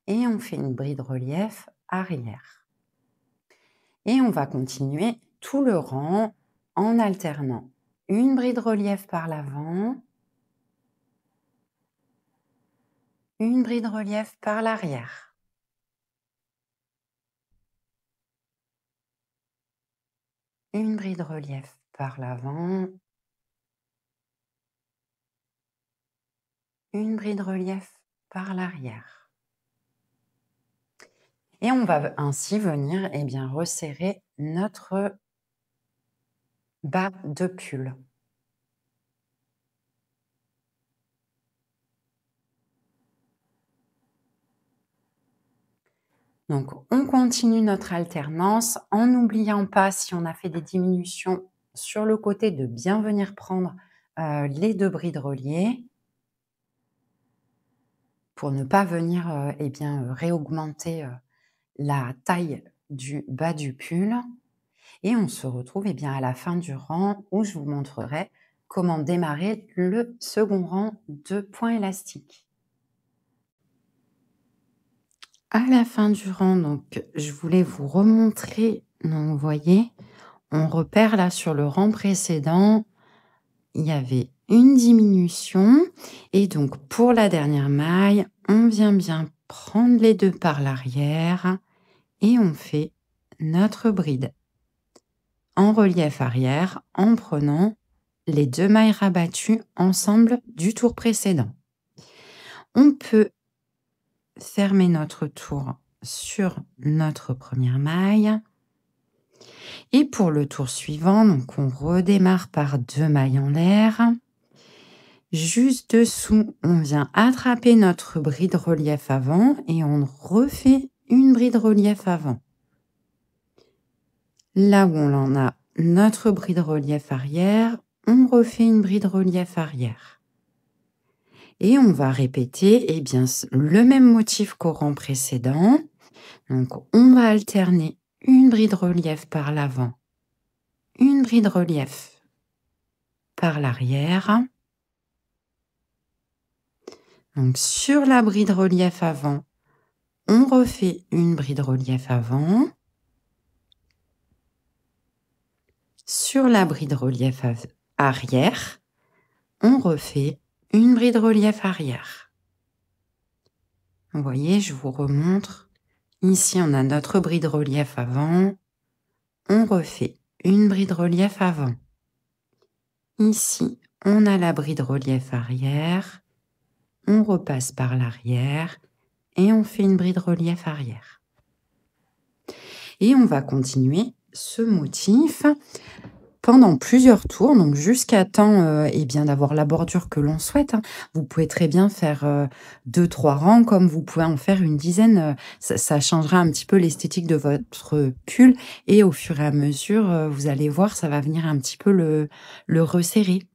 A: et on fait une bride relief arrière. Et on va continuer tout le rang en alternant une bride relief par l'avant, une bride relief par l'arrière. Une bride relief par l'avant, une bride relief par l'arrière. Et on va ainsi venir eh bien, resserrer notre bas de pull. Donc, on continue notre alternance en n'oubliant pas, si on a fait des diminutions sur le côté, de bien venir prendre les 2 brides reliées pour ne pas venir eh bien, réaugmenter la taille du bas du pull. Et on se retrouve eh bien, à la fin du rang où je vous montrerai comment démarrer le second rang de points élastiques. À la fin du rang, donc, je voulais vous remontrer, donc, vous voyez, on repère là sur le rang précédent, il y avait une diminution et donc pour la dernière maille, on vient bien prendre les 2 par l'arrière et on fait notre bride en relief arrière en prenant les 2 mailles rabattues ensemble du tour précédent. On peut fermer notre tour sur notre première maille et pour le tour suivant, donc on redémarre par 2 mailles en l'air. Juste dessous, on vient attraper notre bride relief avant et on refait une bride relief avant. Là où on en a notre bride relief arrière, on refait une bride relief arrière. Et on va répéter eh bien, le même motif qu'au rang précédent. Donc, on va alterner une bride relief par l'avant, une bride relief par l'arrière. Donc, sur la bride relief avant, on refait une bride relief avant. Sur la bride relief arrière, on refait une bride relief arrière. Vous voyez, je vous remontre. Ici, on a notre bride relief avant. On refait une bride relief avant. Ici, on a la bride relief arrière. On repasse par l'arrière et on fait une bride relief arrière. Et on va continuer ce motif pendant plusieurs tours, donc jusqu'à temps eh bien d'avoir la bordure que l'on souhaite. Vous pouvez très bien faire 2-3 rangs, comme vous pouvez en faire une dizaine. Ça changera un petit peu l'esthétique de votre pull et au fur et à mesure, vous allez voir, ça va venir un petit peu le resserrer.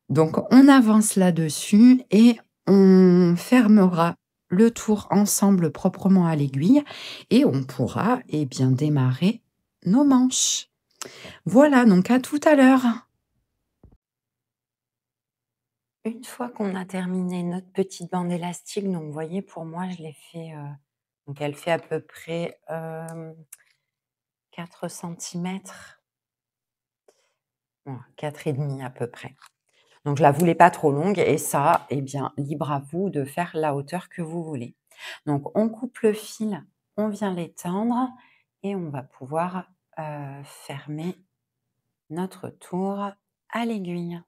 A: Donc on avance là-dessus et on fermera le tour ensemble proprement à l'aiguille et on pourra eh bien démarrer nos manches. Voilà, donc à tout à l'heure. Une fois qu'on a terminé notre petite bande élastique, donc vous voyez, pour moi, je l'ai fait, donc elle fait à peu près 4 centimètres, 4,5 à peu près. Donc je la voulais pas trop longue et ça, eh bien, libre à vous de faire la hauteur que vous voulez. Donc on coupe le fil, on vient l'étendre et on va pouvoir fermer notre tour à l'aiguille.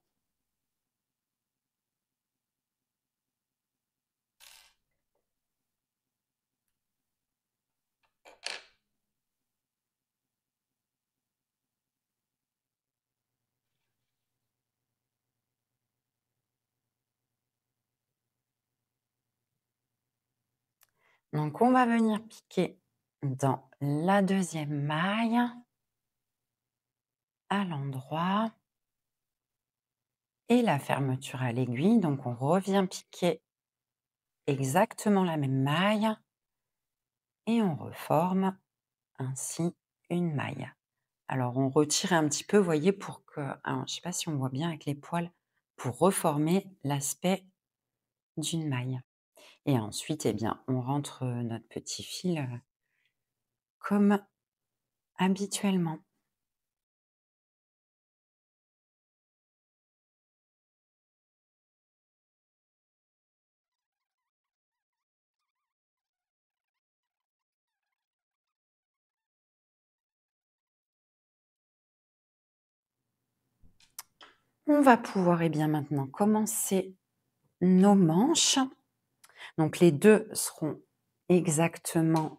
A: Donc on va venir piquer dans la deuxième maille à l'endroit et la fermeture à l'aiguille. Donc on revient piquer exactement la même maille et on reforme ainsi une maille. Alors on retire un petit peu, vous voyez, pour que, alors, je ne sais pas si on voit bien avec les poils, pour reformer l'aspect d'une maille. Et ensuite, eh bien, on rentre notre petit fil comme habituellement. On va pouvoir eh bien, maintenant commencer nos manches. Donc les deux seront exactement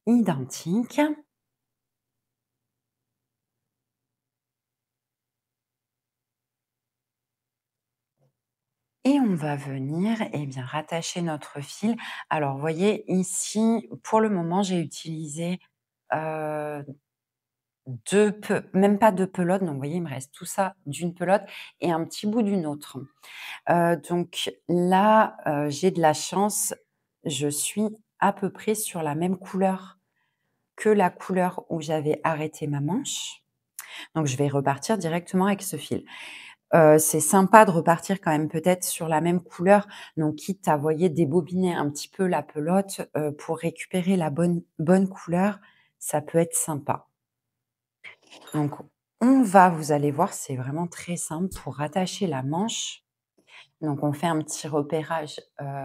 A: identiques. Et on va venir eh bien, rattacher notre fil. Alors, vous voyez, ici, pour le moment, j'ai utilisé euh, même pas deux pelotes. Donc, vous voyez, il me reste tout ça d'une pelote et un petit bout d'une autre. Donc là, j'ai de la chance. Je suis à peu près sur la même couleur que la couleur où j'avais arrêté ma manche. Donc, je vais repartir directement avec ce fil. C'est sympa de repartir quand même peut-être sur la même couleur, donc quitte à, vous voyez, débobiner un petit peu la pelote, pour récupérer la bonne couleur, ça peut être sympa. Donc on va vous allez voir, c'est vraiment très simple pour rattacher la manche. Donc on fait un petit repérage,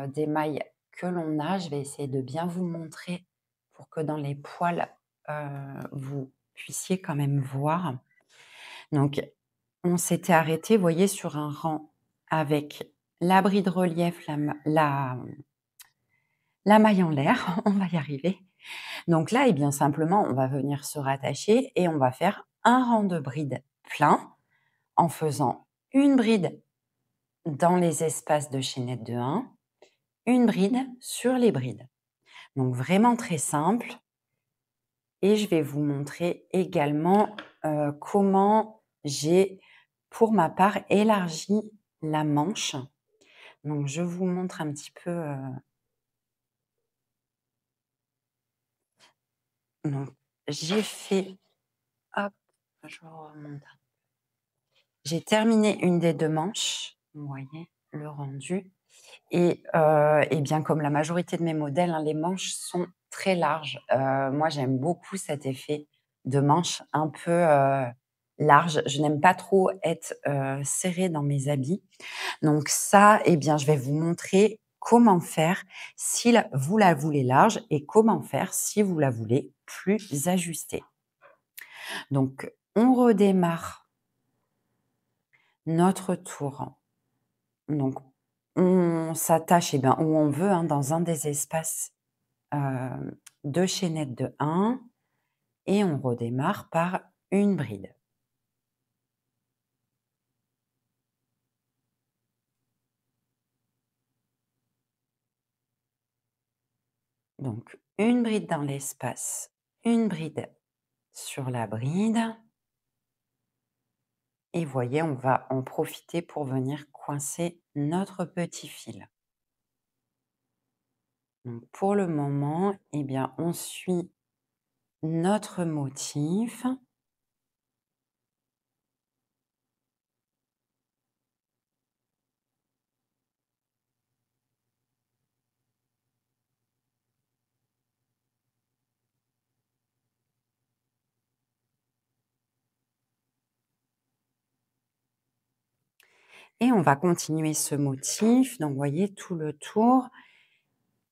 A: des mailles que l'on a. Je vais essayer de bien vous montrer pour que dans les poils, vous puissiez quand même voir. Donc on s'était arrêté, vous voyez, sur un rang avec la bride relief, la maille en l'air, on va y arriver. Donc là, eh bien simplement, on va venir se rattacher et on va faire un rang de bride plein en faisant une bride dans les espaces de chaînette de 1, une bride sur les brides. Donc vraiment très simple et je vais vous montrer également, comment j'ai, pour ma part, élargi la manche. Donc je vous montre un petit peu, donc j'ai fait hop, je remonte. J'ai terminé une des 2 manches, vous voyez le rendu et bien comme la majorité de mes modèles, hein, les manches sont très larges. Moi j'aime beaucoup cet effet de manches un peu, larges. Je n'aime pas trop être, serrée dans mes habits. Donc ça, eh bien, je vais vous montrer comment faire si vous la voulez large et comment faire si vous la voulez plus ajustée. Donc on redémarre notre tour. Donc on s'attache, eh ben, où on veut, hein, dans un des espaces, de chaînette de 1 et on redémarre par une bride. Donc une bride dans l'espace, une bride sur la bride et voyez, on va en profiter pour venir coincer notre petit fil. Donc pour le moment, eh bien, on suit notre motif. Et on va continuer ce motif, donc vous voyez tout le tour.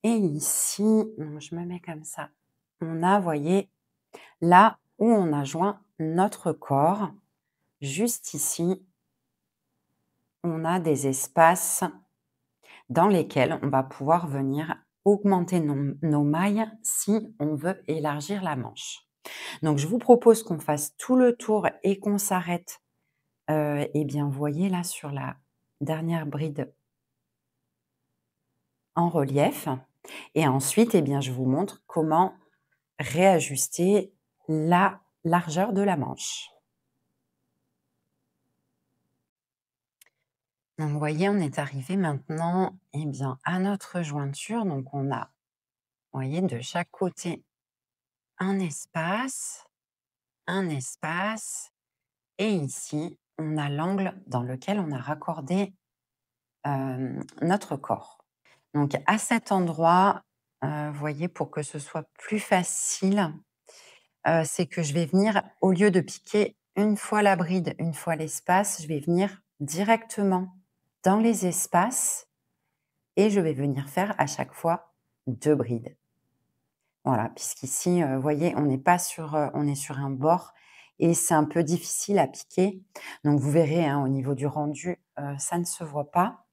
A: Et ici, donc je me mets comme ça. On a, voyez, là où on a joint notre corps, juste ici, on a des espaces dans lesquels on va pouvoir venir augmenter nos mailles si on veut élargir la manche. Donc je vous propose qu'on fasse tout le tour et qu'on s'arrête, eh bien, vous voyez là sur la dernière bride en relief et ensuite, eh bien, je vous montre comment réajuster la largeur de la manche. Donc vous voyez, on est arrivé maintenant, eh bien, à notre jointure. Donc on a, vous voyez, de chaque côté un espace et ici, on a l'angle dans lequel on a raccordé, notre corps. Donc à cet endroit, vous voyez, pour que ce soit plus facile, c'est que je vais venir, au lieu de piquer une fois la bride, une fois l'espace, je vais venir directement dans les espaces et je vais venir faire à chaque fois 2 brides. Voilà, puisqu'ici, vous voyez, on n'est pas sur, on est sur un bord et c'est un peu difficile à piquer. Donc vous verrez, hein, au niveau du rendu, ça ne se voit pas.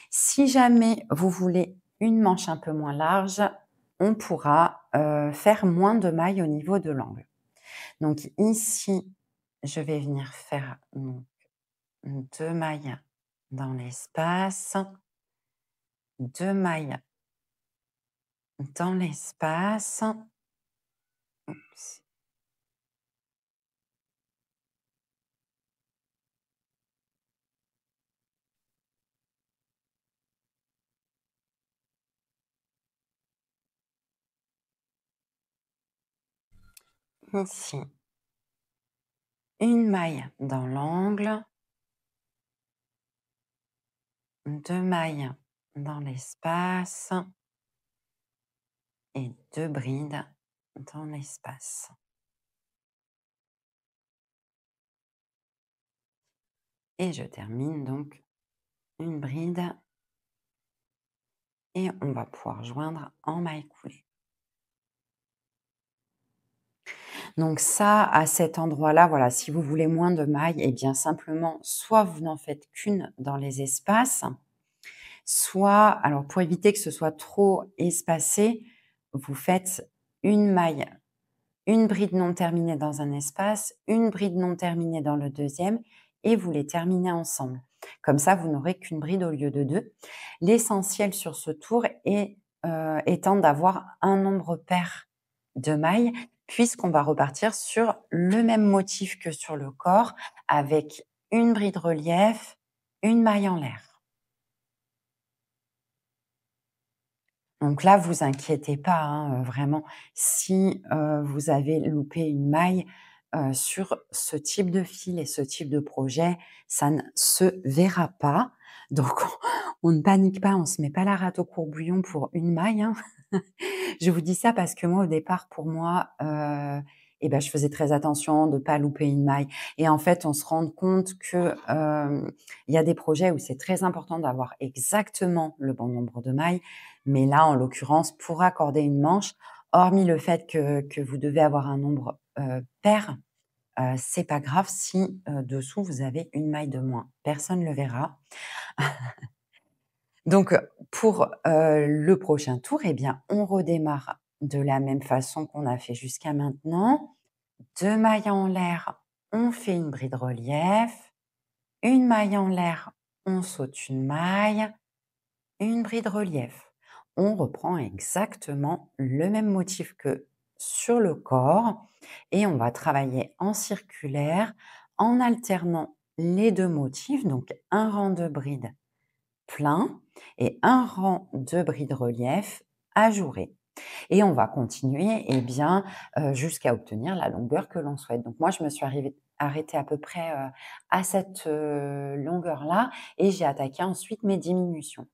A: Si jamais vous voulez une manche un peu moins large, on pourra, faire moins de mailles au niveau de l'angle. Donc ici, je vais venir faire donc 2 mailles dans l'espace, 2 mailles dans l'espace. Oups. Ici, une maille dans l'angle, 2 mailles dans l'espace et 2 brides dans l'espace. et je termine donc une bride et on va pouvoir joindre en maille coulée. Donc ça, à cet endroit-là, voilà, si vous voulez moins de mailles, et bien simplement, soit vous n'en faites qu'une dans les espaces, soit, alors pour éviter que ce soit trop espacé, vous faites une maille, une bride non terminée dans un espace, une bride non terminée dans le deuxième et vous les terminez ensemble. Comme ça, vous n'aurez qu'une bride au lieu de deux. L'essentiel sur ce tour étant d'avoir un nombre pair de mailles puisqu'on va repartir sur le même motif que sur le corps avec une bride relief, une maille en l'air. Donc là, vous inquiétez pas, hein, vraiment, si, vous avez loupé une maille, sur ce type de fil et ce type de projet, ça ne se verra pas. Donc on ne panique pas, on se met pas la rate au courbouillon pour une maille, hein. Je vous dis ça parce que moi, au départ, pour moi, et ben, je faisais très attention de pas louper une maille et en fait, on se rend compte que, il y a des projets où c'est très important d'avoir exactement le bon nombre de mailles, mais là, en l'occurrence, pour accorder une manche, hormis le fait que vous devez avoir un nombre, pair, c'est pas grave si, dessous, vous avez une maille de moins. Personne le verra. Donc, pour, le prochain tour, eh bien, on redémarre de la même façon qu'on a fait jusqu'à maintenant. 2 mailles en l'air, on fait une bride relief, une maille en l'air, on saute une maille, une bride relief. On reprend exactement le même motif que sur le corps et on va travailler en circulaire en alternant les 2 motifs, donc un rang de brides plein et un rang de brides relief ajouré. Et on va continuer bien, jusqu'à obtenir la longueur que l'on souhaite. Donc moi, je me suis arrêtée à peu près, à cette, longueur-là et j'ai attaqué ensuite mes diminutions.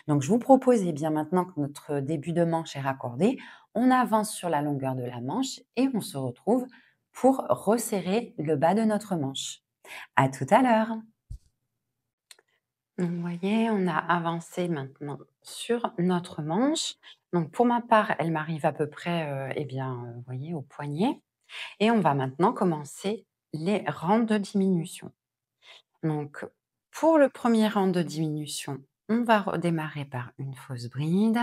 A: Donc je vous propose, bien, maintenant que notre début de manche est raccordé, on avance sur la longueur de la manche et on se retrouve pour resserrer le bas de notre manche. À tout à l'heure. Donc, vous voyez, on a avancé maintenant sur notre manche. Donc, pour ma part, elle m'arrive à peu près, vous voyez, au poignet. Et on va maintenant commencer les rangs de diminution. Donc, pour le premier rang de diminution, on va redémarrer par une fausse bride.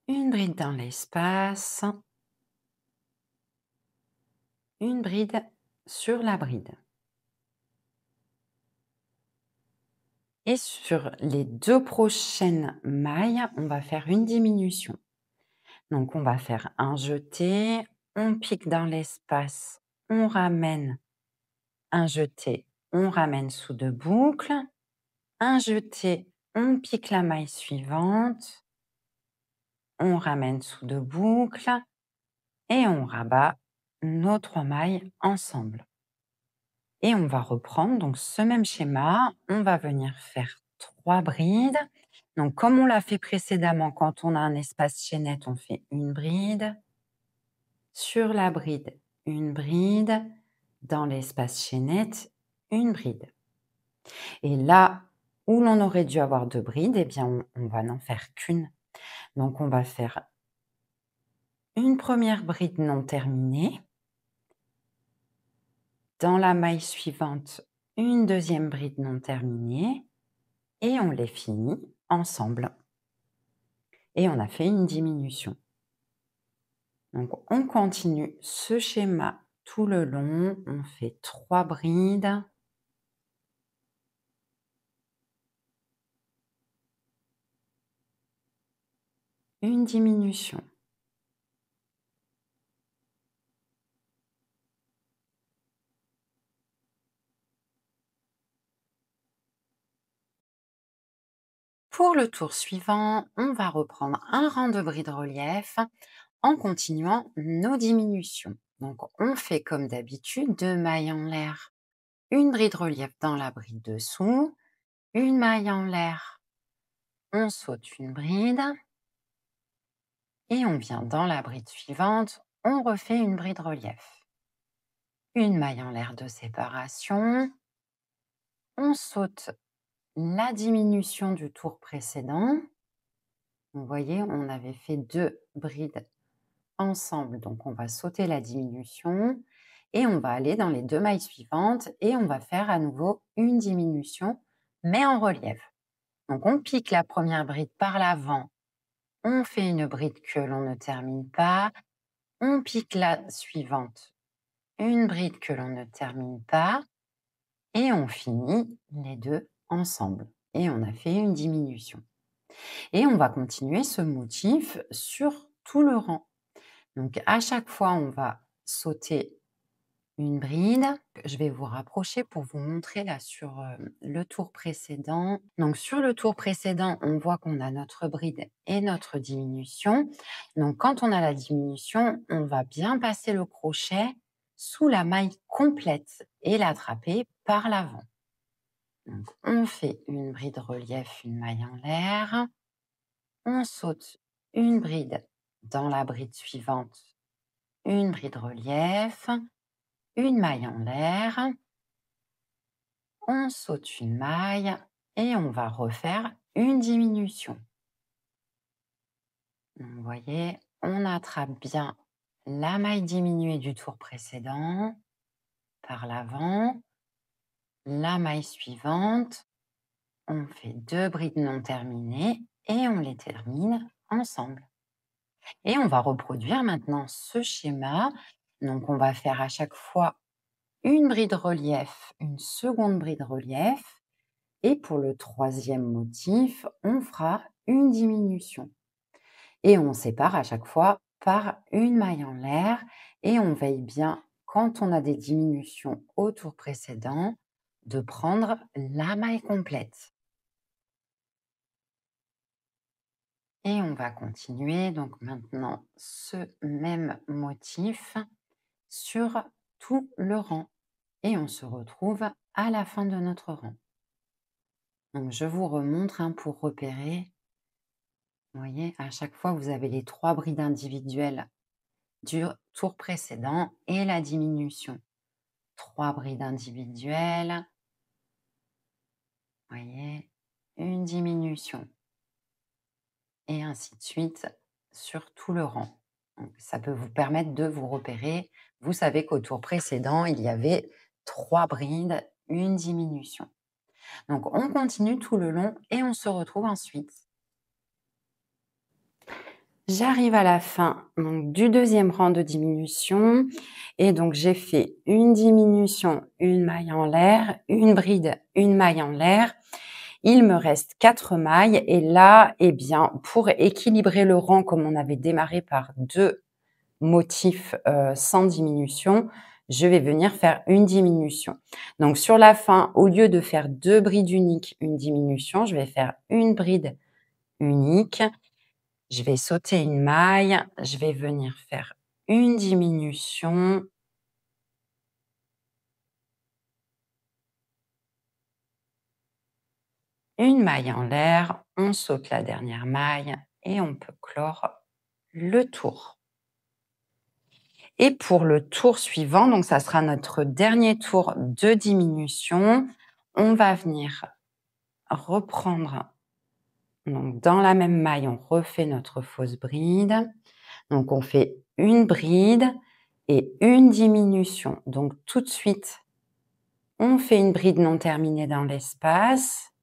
A: Une bride dans l'espace. Une bride sur la bride. Et sur les 2 prochaines mailles, on va faire une diminution. Donc on va faire un jeté, on pique dans l'espace, on ramène, un jeté, on ramène sous 2 boucles, un jeté, on pique la maille suivante, on ramène sous 2 boucles et on rabat nos 3 mailles ensemble. Et on va reprendre donc ce même schéma, on va venir faire 3 brides. Donc comme on l'a fait précédemment, quand on a un espace chaînette, on fait une bride. Sur la bride, une bride. Dans l'espace chaînette, une bride. Et là où l'on aurait dû avoir 2 brides, on va n'en faire qu'une. Donc on va faire une première bride non terminée. Dans la maille suivante, une deuxième bride non terminée et on les finit ensemble. Et on a fait une diminution. Donc on continue ce schéma tout le long, on fait 3 brides. Une diminution. Pour le tour suivant, on va reprendre un rang de brides relief en continuant nos diminutions. Donc on fait comme d'habitude 2 mailles en l'air, une bride relief dans la bride dessous, une maille en l'air, on saute une bride et on vient dans la bride suivante, on refait une bride relief. Une maille en l'air de séparation. On saute la diminution du tour précédent. Vous voyez, on avait fait 2 brides ensemble, donc on va sauter la diminution et on va aller dans les 2 mailles suivantes et on va faire à nouveau une diminution, mais en relief. Donc on pique la première bride par l'avant, on fait une bride que l'on ne termine pas, on pique la suivante, une bride que l'on ne termine pas et on finit les 2 ensemble et on a fait une diminution. Et on va continuer ce motif sur tout le rang. Donc à chaque fois, on va sauter une bride. Je vais vous rapprocher pour vous montrer là sur le tour précédent. Donc sur le tour précédent, on voit qu'on a notre bride et notre diminution. Donc quand on a la diminution, on va bien passer le crochet sous la maille complète et l'attraper par l'avant. Donc on fait une bride relief, une maille en l'air. On saute une bride dans la bride suivante, une bride relief, une maille en l'air, on saute une maille et on va refaire une diminution. Vous voyez, on attrape bien la maille diminuée du tour précédent par l'avant, la maille suivante, on fait 2 brides non terminées et on les termine ensemble. Et on va reproduire maintenant ce schéma. Donc, on va faire à chaque fois une bride relief, une seconde bride relief. Et pour le troisième motif, on fera une diminution. Et on sépare à chaque fois par une maille en l'air. Et on veille bien, quand on a des diminutions au tour précédent, de prendre la maille complète. Et on va continuer donc maintenant ce même motif sur tout le rang. Et on se retrouve à la fin de notre rang. Donc je vous remontre pour repérer. Vous voyez, à chaque fois, vous avez les 3 brides individuelles du tour précédent et la diminution. 3 brides individuelles. Vous voyez, une diminution. Et ainsi de suite sur tout le rang. Donc, ça peut vous permettre de vous repérer. Vous savez qu'au tour précédent, il y avait 3 brides, une diminution. Donc, on continue tout le long et on se retrouve ensuite. J'arrive à la fin donc, du deuxième rang de diminution et donc j'ai fait une diminution, une maille en l'air, une bride, une maille en l'air. Il me reste 4 mailles et là, eh bien, pour équilibrer le rang comme on avait démarré par 2 motifs sans diminution, je vais venir faire une diminution. Donc sur la fin, au lieu de faire 2 brides uniques, une diminution, je vais faire une bride unique. Je vais sauter une maille, je vais venir faire une diminution. Une maille en l'air, on saute la dernière maille et on peut clore le tour. Et pour le tour suivant, donc ça sera notre dernier tour de diminution, on va venir reprendre, donc dans la même maille, on refait notre fausse bride. Donc on fait une bride et une diminution. Donc tout de suite, on fait une bride non terminée dans l'espace,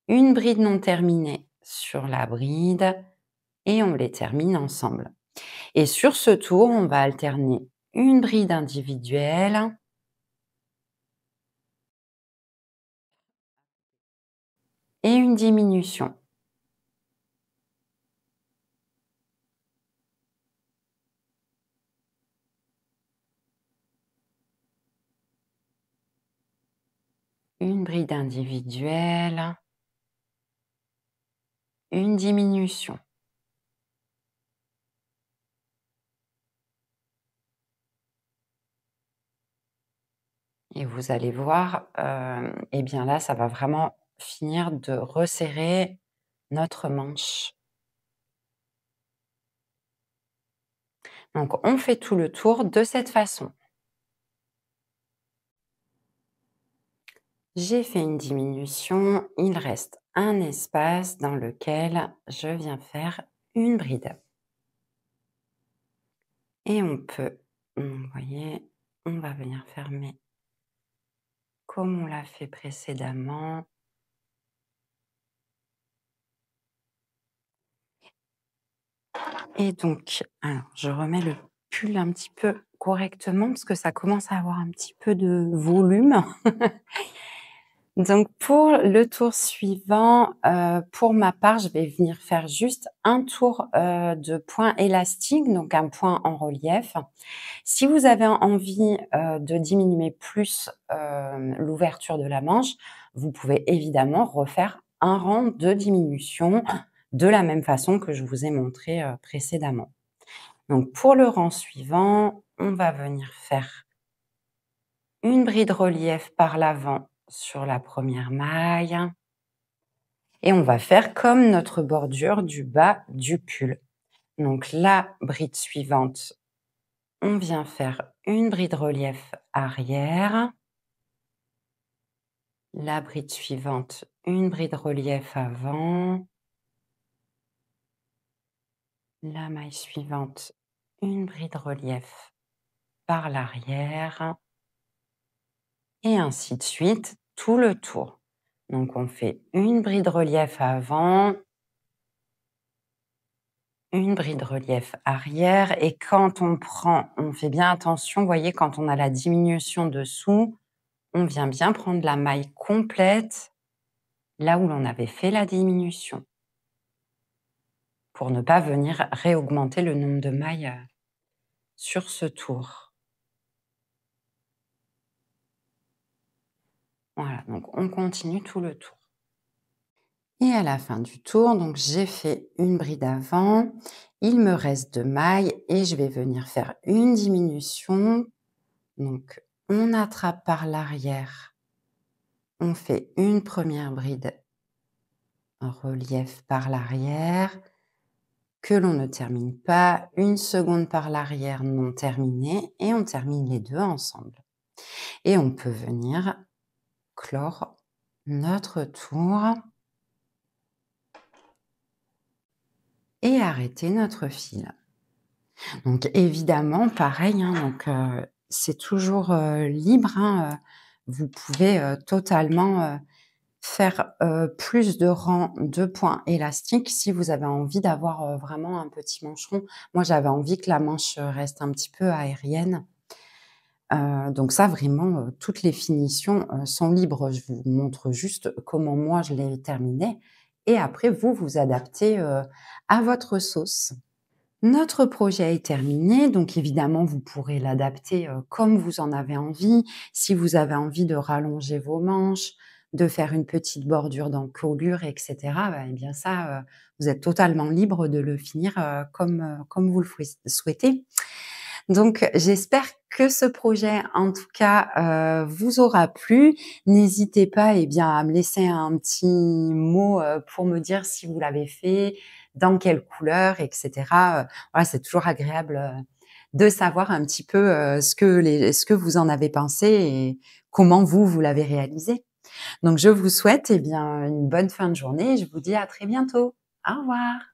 A: une bride non terminée sur la bride et on les termine ensemble. Et sur ce tour, on va alterner une bride individuelle et une diminution. Une bride individuelle, une diminution. Et vous allez voir, eh bien là, ça va vraiment finir de resserrer notre manche. Donc on fait tout le tour de cette façon. J'ai fait une diminution, il reste un espace dans lequel je viens faire une bride. Et on peut, vous voyez, on va venir fermer comme on l'a fait précédemment. Et donc, alors je remets le pull un petit peu correctement parce que ça commence à avoir un petit peu de volume. Donc pour le tour suivant, pour ma part, je vais venir faire juste un tour, de point élastique, donc un point en relief. Si vous avez envie, de diminuer plus, l'ouverture de la manche, vous pouvez évidemment refaire un rang de diminution de la même façon que je vous ai montré, précédemment. Donc pour le rang suivant, on va venir faire une bride relief par l'avant sur la première maille et on va faire comme notre bordure du bas du pull. Donc la bride suivante, on vient faire une bride relief arrière. La bride suivante, une bride relief avant. La maille suivante, une bride relief par l'arrière. Et ainsi de suite, tout le tour. Donc on fait une bride relief avant, une bride relief arrière et quand on prend, on fait bien attention, vous voyez, quand on a la diminution dessous, on vient bien prendre la maille complète là où l'on avait fait la diminution pour ne pas venir réaugmenter le nombre de mailles sur ce tour. Voilà, donc on continue tout le tour. Et à la fin du tour, donc j'ai fait une bride avant, il me reste 2 mailles et je vais venir faire une diminution. Donc on attrape par l'arrière, on fait une première bride en relief par l'arrière, que l'on ne termine pas, une seconde par l'arrière non terminée et on termine les deux ensemble. Et on peut venir clore notre tour et arrêter notre fil. Donc évidemment, pareil, hein, donc c'est toujours, libre, hein, vous pouvez, totalement, faire, plus de rangs de points élastiques si vous avez envie d'avoir, vraiment un petit mancheron. Moi, j'avais envie que la manche, reste un petit peu aérienne. Donc ça vraiment, toutes les finitions, sont libres. Je vous montre juste comment moi je l'ai terminé et après vous, vous adaptez, à votre sauce. Notre projet est terminé, donc évidemment, vous pourrez l'adapter, comme vous en avez envie. Si vous avez envie de rallonger vos manches, de faire une petite bordure d'encolure et cetera, bah, eh bien ça, vous êtes totalement libre de le finir, comme vous le souhaitez. Donc j'espère que ce projet, en tout cas, vous aura plu. N'hésitez pas, eh bien, à me laisser un petit mot, pour me dire si vous l'avez fait, dans quelle couleur et cetera. Voilà, c'est toujours agréable, de savoir un petit peu, ce que vous en avez pensé et comment vous l'avez réalisé. Donc je vous souhaite, eh bien, une bonne fin de journée et je vous dis à très bientôt. Au revoir.